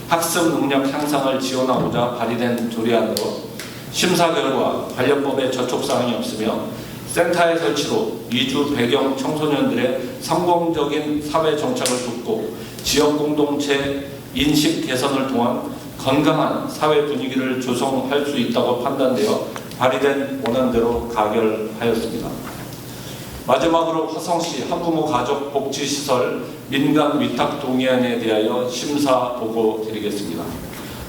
학습 능력 향상을 지원하고자 발의된 조례안으로 심사 결과 관련법에 저촉사항이 없으며 센터의 설치로 이주 배경 청소년들의 성공적인 사회 정착을 돕고 지역 공동체 인식 개선을 통한 건강한 사회 분위기를 조성할 수 있다고 판단되어 발의된 원안대로 가결하였습니다. 마지막으로 화성시 한부모 가족 복지시설 민간 위탁 동의안에 대하여 심사 보고 드리겠습니다.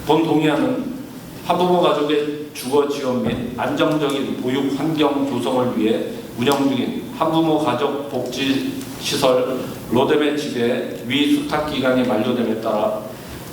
본 동의안은 한부모 가족의 주거 지원 및 안정적인 보육 환경 조성을 위해 운영 중인 한부모 가족 복지시설 로뎀의 집의 위수탁 기간이 만료됨에 따라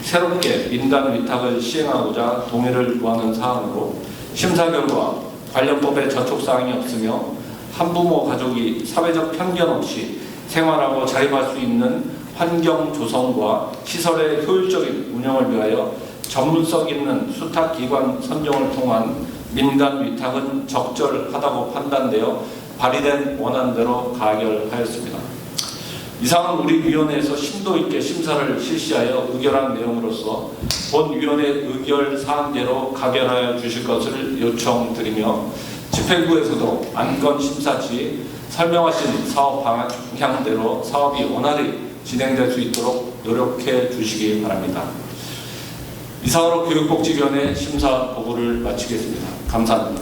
새롭게 민간 위탁을 시행하고자 동의를 구하는 사항으로 심사 결과 관련법에 저촉사항이 없으며 한부모 가족이 사회적 편견 없이 생활하고 자립할 수 있는 환경 조성과 시설의 효율적인 운영을 위하여 전문성 있는 수탁기관 선정을 통한 민간 위탁은 적절하다고 판단되어 발의된 원안대로 가결하였습니다. 이상은 우리 위원회에서 심도 있게 심사를 실시하여 의결한 내용으로서 본 위원회 의결 사항대로 가결하여 주실 것을 요청드리며 집행부에서도 안건 심사 시 설명하신 사업 방향대로 사업이 원활히 진행될 수 있도록 노력해 주시기 바랍니다. 이상으로 교육복지위원회 심사 보고를 마치겠습니다. 감사합니다.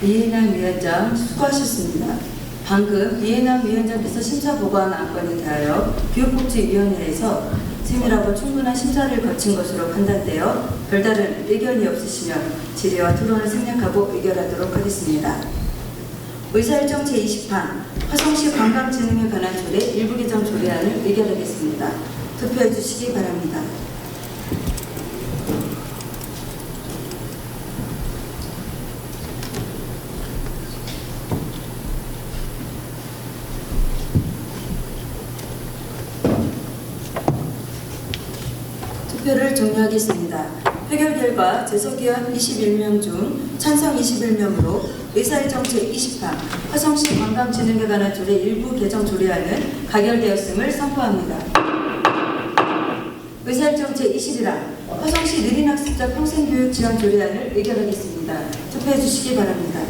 이해남 위원장 수고하셨습니다. 방금 이해남 위원장께서 심사 보고한 안건에 대하여 교육복지위원회에서 세밀하고 충분한 심사를 거친 것으로 판단되어 별다른 의견이 없으시면 질의와 토론을 생략하고 의결하도록 하겠습니다. 의사일정 제20판 화성시 관광진흥에 관한 조례 일부 개정 조례안을 의결하겠습니다. 투표해 주시기 바랍니다. 투표를 종료하겠습니다. 표결 결과 재석의원 21명 중 찬성 21명으로 의사일정 제20판 화성시 관광진흥에 관한 조례 일부 개정 조례안은 가결되었음을 선포합니다. 의사일정 제21안 화성시 느린학습자 평생교육 지원 조례안을 의결하겠습니다. 투표해 주시기 바랍니다.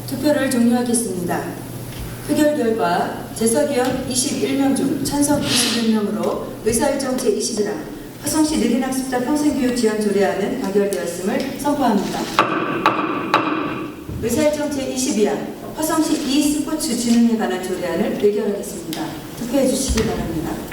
투표를 종료하겠습니다. 표결 결과 재석의원 21명 중 찬성 21명으로 의사일정 제21안 화성시 느린학습자 평생교육 지원 조례안은 가결되었음을 선포합니다. 의사일정 제22안 화성시 e스포츠 진흥에 관한 조례안을 의결하겠습니다. 투표해 주시기 바랍니다.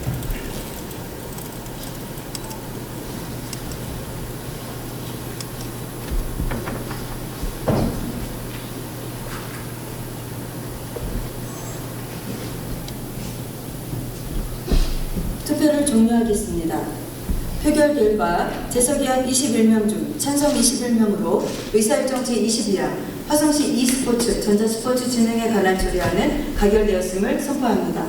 투표를 종료하겠습니다. 표결 결과 재석의원 21명 중 찬성 21명으로 의사일정 제22안 화성시 e스포츠 전자스포츠 진흥에 관한 조례안은 가결되었음을 선포합니다.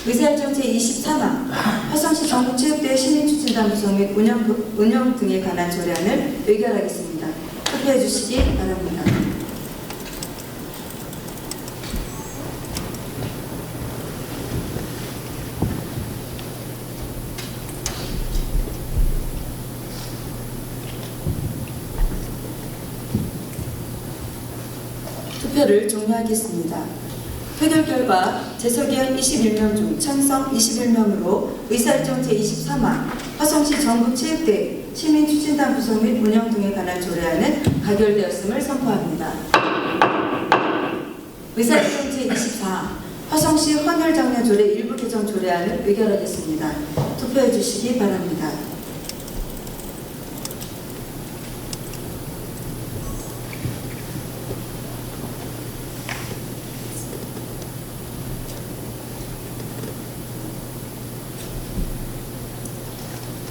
의사일정 제23항 화성시 전국체육대회 시민추진단 구성 및 운영 등에 관한 조례안을 의결하겠습니다. 투표해 주시기 바랍니다. 투표를 종료하겠습니다. 표결 결과 재석의원 21명 중 찬성 21명으로 의사일정 제23항 화성시 전국체육대회 시민추진단 구성 및 운영 등에 관한 조례안은 가결되었음을 선포합니다. 의사일정 제24항 화성시 헌혈장려조례 일부 개정 조례안을 의결하겠습니다. 투표해 주시기 바랍니다.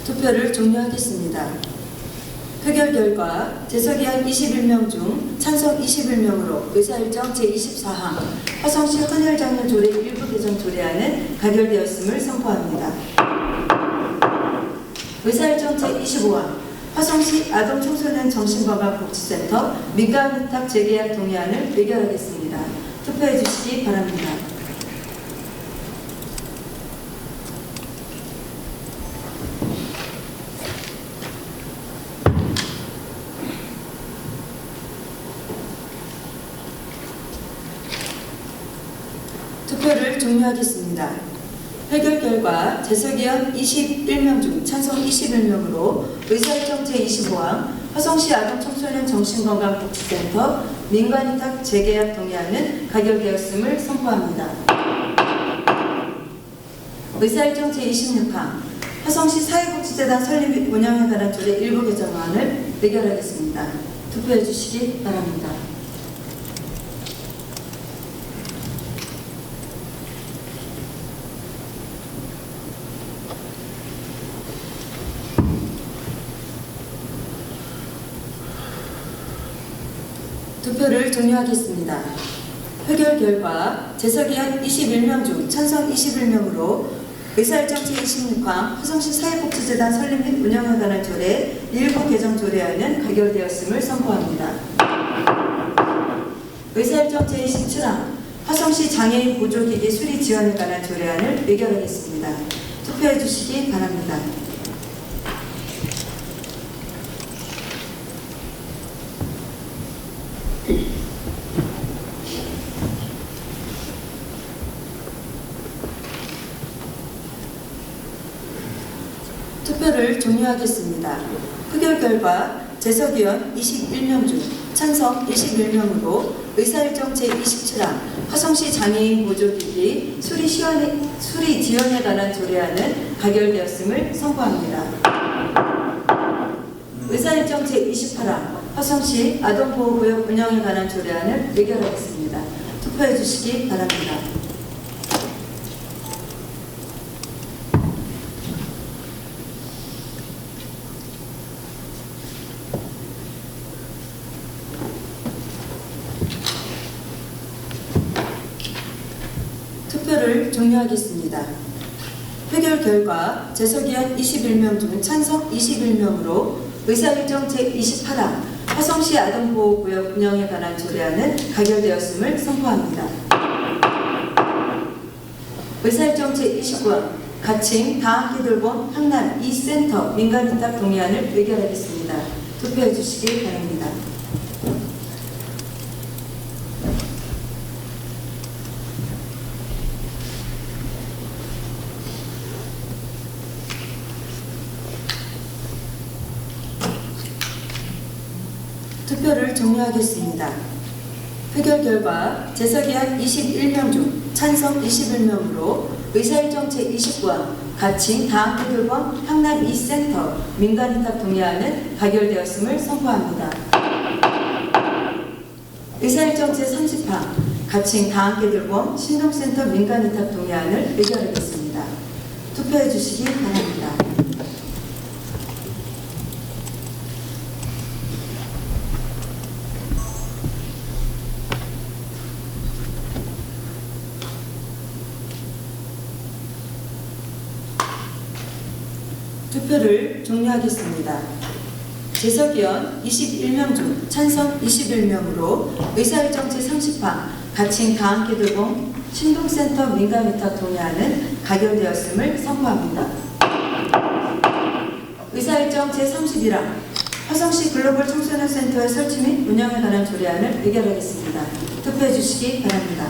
투표를 종료하겠습니다. 표결 결과 재석의원 21명 중 찬성 21명으로 의사일정 제24항 화성시 헌혈장려조례 일부 개정 조례안은 가결되었음을 선포합니다. 의사일정 제25항 화성시 아동청소년 정신건강복지센터 민간위탁 재계약 동의안을 의결하겠습니다. 투표해 주시기 바랍니다. 투표를 종료하겠습니다. 표결 결과 재석의원 21명 중 찬성 21명으로 의사일정 제25항 화성시 아동청소년 정신건강복지센터 민간위탁 재계약 동의안은 가결되었음을 선포합니다. 의사일정 제26항 화성시 사회복지재단 설립 및 운영에 관한 조례 일부 개정안을 의결하겠습니다. 투표해 주시기 바랍니다. 투표를 종료하겠습니다. 표결 결과 재석의원 21명 중 찬성 21명으로 의사일정 제26항 화성시 사회복지재단 설립 및 운영에 관한 조례 일부 개정 조례안은 가결되었음을 선포합니다. 의사일정 제27항 화성시 장애인 보조기기 수리 지원에 관한 조례안을 의결하겠습니다. 투표해 주시기 바랍니다. 투표를 종료하겠습니다. 표결 결과 재석의원 21명 중 찬성 21명으로 의사일정 제27항 화성시 장애인 보조기기 수리 지원에 관한 조례안은 가결되었음을 선포합니다. 의사일정 제28항 화성시 아동보호구역 운영에 관한 조례안을 의결하겠습니다. 투표해 주시기 바랍니다. 투표를 종료하겠습니다. 표결 결과 재석의원 21명 중 찬성 21명으로 의사일정 제28항 화성시 아동보호구역 운영에 관한 조례안은 가결되었음을 선포합니다. 의사일정 제29항 가칭 다학기돌봄 향남 2센터 민간위탁 동의안을 의결하겠습니다. 투표해 주시기 바랍니다. 투표를 종료하겠습니다. 표결 결과 재석의원 21명 중 찬성 21명으로 의사일정 제29항 가칭 다학기돌봄 향남 2센터 민간위탁 동의안은 가결되었음을 선포합니다. 의사일정 제30항 가칭 다학기돌봄 신동센터 민간위탁 동의안을 의결하겠습니다. 투표해 주시기 바랍니다. 투표를 종료하겠습니다. 재석위원 21명 중 찬성 21명으로 의사일정 제30파 가칭 다함께 돌봄 신동센터 민간위탁 동의안은 가결되었음을 선포합니다. 의사일정 제31화 화성시 글로벌 청소년 센터의 설치 및 운영에 관한 조례안을 의결하겠습니다. 투표해 주시기 바랍니다.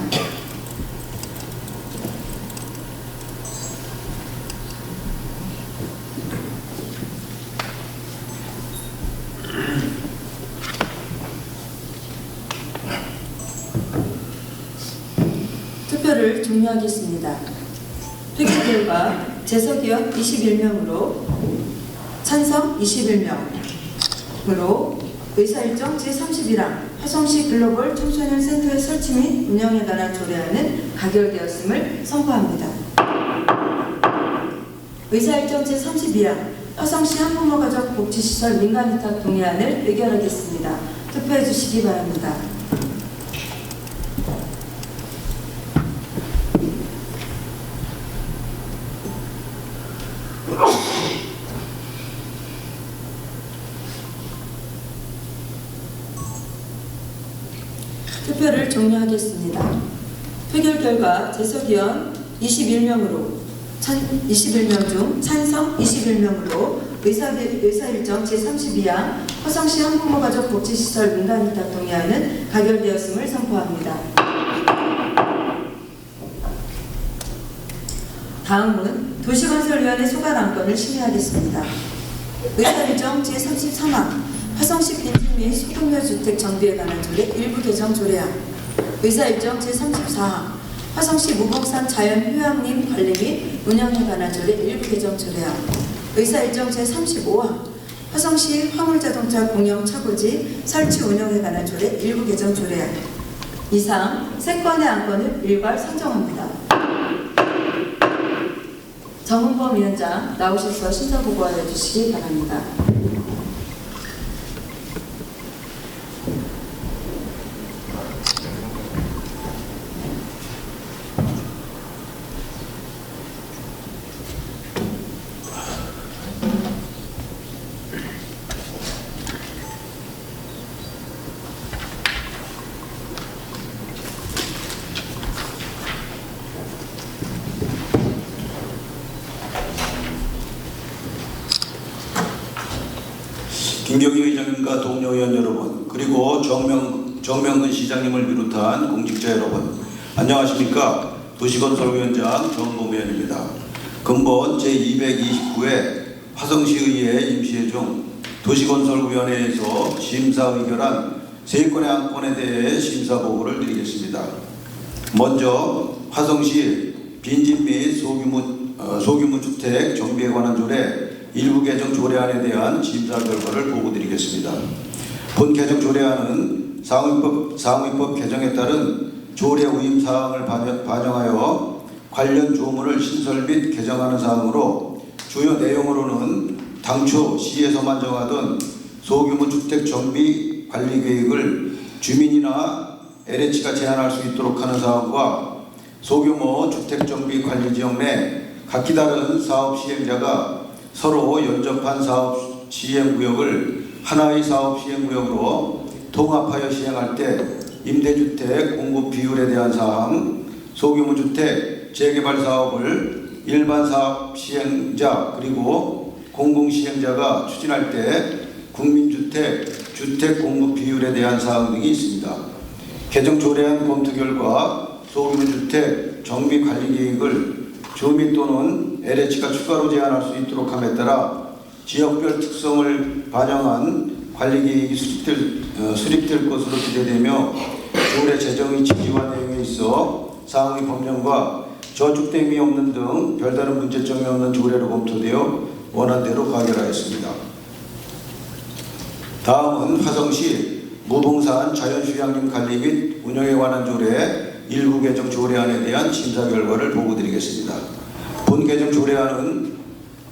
투표를 종료하겠습니다. 표결 결과 재석위원 21명으로 찬성 21명으로 의사일정 제31항 화성시 글로벌 청소년 센터의 설치 및 운영에 관한 조례안은 가결되었음을 선포합니다. 의사일정 제32항 화성시 한부모 가족 복지시설 민간위탁 동의안을 의결하겠습니다. 투표해 주시기 바랍니다. 투표를 종료하겠습니다. 표결 결과 재석위원 21명으로 21명 중 찬성 21명으로 의사일정 제32항 화성시 한부모 가족 복지시설 민간위탁 동의안은 가결되었음을 선포합니다. 다음은 도시건설위원회 소관안건을 심의하겠습니다. 의사일정 제33항 화성시 빈집 및 소규모 주택 정비에 관한 조례 일부 개정 조례안 의사일정 제34항 화성시 무봉산 자연휴양림 관리 및 운영에 관한 조례 일부 개정 조례안 의사일정 제35항 화성시 화물자동차 공영 차고지 설치 운영에 관한 조례 일부 개정 조례안 이상 3건의 안건을 일괄 상정합니다. 정은범 위원장 나오셔서 심사 보고하여 주시기 바랍니다. 김경희 의장님과 동료 의원 여러분, 그리고 정명근 시장님을 비롯한 공직자 여러분, 안녕하십니까? 도시건설위원장 정은범 의원입니다. 근본 제229회 화성시의회 임시회 중 도시건설위원회에서 심사 의결한 3건의 안건에 대해 심사 보고를 드리겠습니다. 먼저 화성시 빈집 및 소규모 주택 정비에 관한 조례 일부 개정 조례안에 대한 심사 결과를 보고드리겠습니다. 본 개정 조례안은 상위법 개정에 따른 조례 위임 사항을 반영하여 관련 조문을 신설 및 개정하는 사항으로 주요 내용으로는 당초 시에서만 정하던 소규모 주택 정비 관리 계획을 주민이나 LH가 제한할 수 있도록 하는 사항과 소규모 주택 정비 관리 지역 내 각기 다른 사업 시행자가 서로 연접한 사업 시행구역을 하나의 사업 시행구역으로 통합하여 시행할 때 임대주택 공급 비율에 대한 사항, 소규모 주택 재개발 사업을 일반 사업 시행자 그리고 공공시행자가 추진할 때 국민주택 주택 공급 비율에 대한 사항 등이 있습니다. 개정 조례안 검토 결과 소규모 주택 정비 관리 계획을 주민 또는 LH가 추가로 제한할 수 있도록 함에 따라 지역별 특성을 반영한 관리계획이 수립될 것으로 기대되며 조례 제정의 취지와 내용에 있어 상위 법령과 저축됨이 없는 등 별다른 문제점이 없는 조례로 검토되어 원안대로 가결하였습니다. 다음은 화성시 무봉산 자연휴양림 관리 및 운영에 관한 조례 일부 개정 조례안에 대한 심사 결과를 보고드리겠습니다. 본 개정 조례안은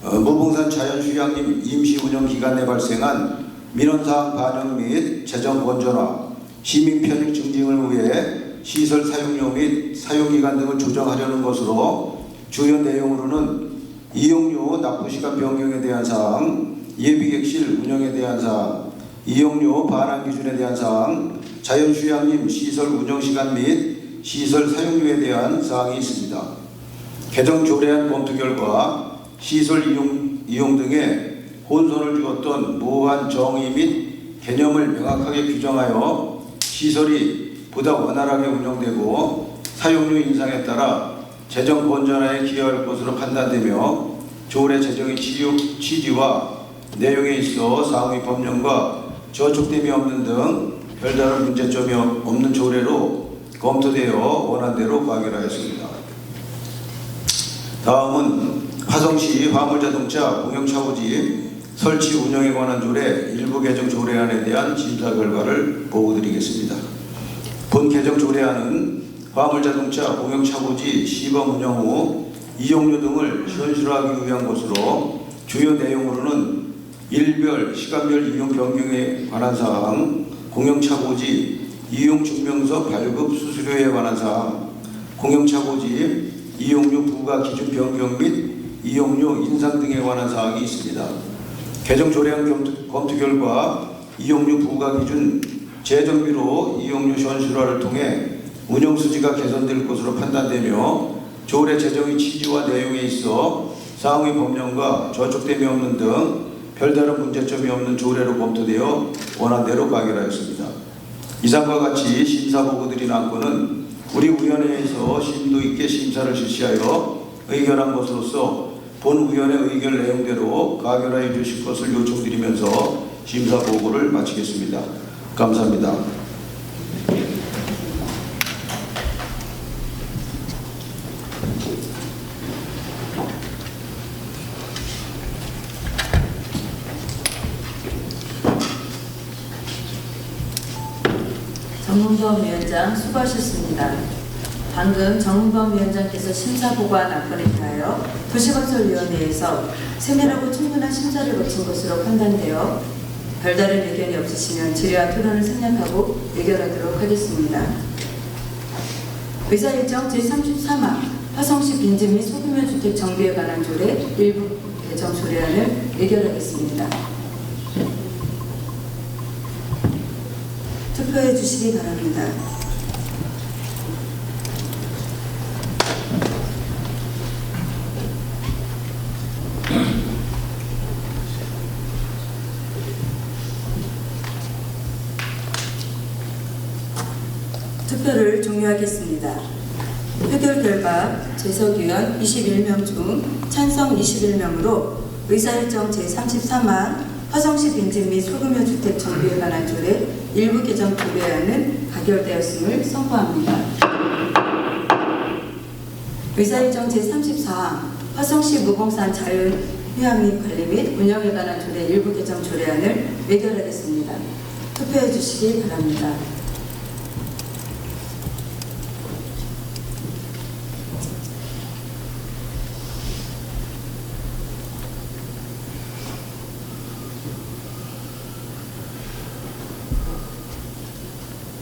무봉산 자연휴양림 임시운영 기간 내 발생한 민원사항 반영 및 재정 건전화, 시민 편익 증진을 위해 시설 사용료 및 사용기간 등을 조정하려는 것으로 주요 내용으로는 이용료 납부시간 변경에 대한 사항, 예비객실 운영에 대한 사항, 이용료 반환 기준에 대한 사항, 자연휴양림 시설 운영시간 및 시설 사용료에 대한 사항이 있습니다. 개정 조례안 검토 결과 시설 이용 등에 혼선을 주었던 무한 정의 및 개념을 명확하게 규정하여 시설이 보다 원활하게 운영되고 사용료 인상에 따라 재정 건전화에 기여할 것으로 판단되며 조례 제정의 취지와 내용에 있어 상위 법령과 저촉됨이 없는 등 별다른 문제점이 없는 조례로 검토되어 원안대로 가결하였습니다. 다음은 화성시 화물자동차 공영차고지 설치 운영에 관한 조례 일부 개정 조례안에 대한 심사 결과를 보고드리겠습니다. 본 개정 조례안은 화물자동차 공영차고지 시범 운영 후 이용료 등을 현실화하기 위한 것으로 주요 내용으로는 일별, 시간별 이용 변경에 관한 사항, 공영차고지 이용증명서 발급 수수료에 관한 사항, 공영차고지 이용료 부과 기준 변경 및 이용료 인상 등에 관한 사항이 있습니다. 개정 조례안 검토 결과 이용료 부과 기준 재정비로 이용료 현실화를 통해 운영 수지가 개선될 것으로 판단되며 조례 제정의 취지와 내용에 있어 상위 법령과 저촉됨이 없는 등 별다른 문제점이 없는 조례로 검토되어 원안대로 가결하였습니다. 이상과 같이 심사 보고드린 안건은 우리 위원회에서 심도 있게 심사를 실시하여 의결한 것으로서 본 위원회 의결 내용대로 가결하여 주실 것을 요청드리면서 심사 보고를 마치겠습니다. 감사합니다. 정은범 위원장 수고하셨습니다. 방금 정은범 위원장께서 심사보고한 안건에 대하여 도시건설위원회에서 세밀하고 충분한 심사를 거친 것으로 판단되어 별다른 의견이 없으시면 질의와 토론을 생략하고 의결하도록 하겠습니다. 의사일정 제33화 화성시 빈집 및 소규모 주택 정비에 관한 조례 일부 개정 조례안을 의결하겠습니다. 투표해 주시기 바랍니다. 투표를 종료하겠습니다. 표결 결과 재석위원 21명 중 찬성 21명으로 의사일정 제33화 화성시 빈집 및 소규모 주택 정비에 관한 조례 일부 개정 조례안은 가결되었음을 선포합니다. 의사일정 제34화 화성시 무공산 자연휴양림 관리 및 운영에 관한 조례 일부 개정 조례안을 의결하겠습니다. 투표해 주시기 바랍니다.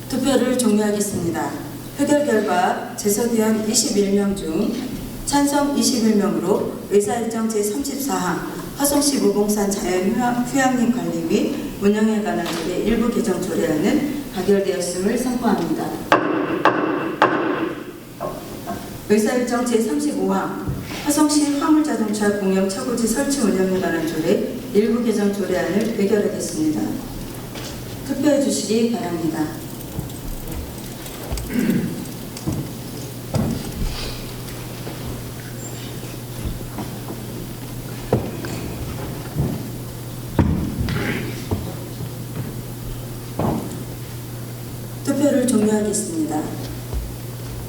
투표를 종료하겠습니다. 표결 결과 재석위원 21명 중 찬성 21명으로 의사일정 제34화 화성시 무공산 자연휴양림 관리 및 운영에 관한 조례 일부 개정 조례안은 가결되었음을 선포합니다. 의사일정 제35화 화성시 화물자동차 공영차고지 설치 운영에 관한 조례 일부 개정 조례안을 의결하겠습니다. 투표해 주시기 바랍니다. 투표를 종료하겠습니다.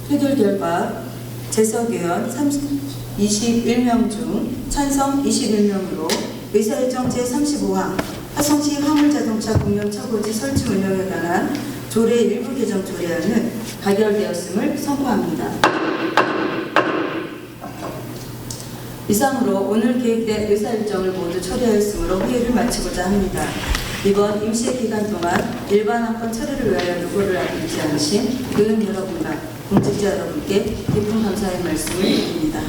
표결 결과 재석위원 21명 중 찬성 21명으로 의사일정 제35화 화성시 화물자동차 공영차고지 설치 운영에 관한 조례 일부 개정 조례안은 가결되었음을 선포합니다. 이상으로 오늘 계획된 의사일정을 모두 처리하였으므로 회의를 마치고자 합니다. 이번 임시 기간 동안 일반 안건 처리를 위하여 요구를 아끼지 않으신 의원 여러분과 공직자 여러분께 깊은 감사의 말씀을 드립니다.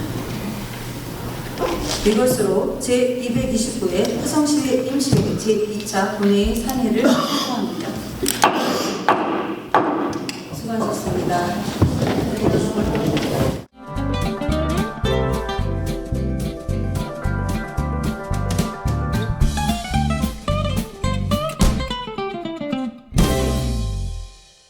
이것으로 제229회 화성시의 임시 제2차 본회의 산회를 선포합니다.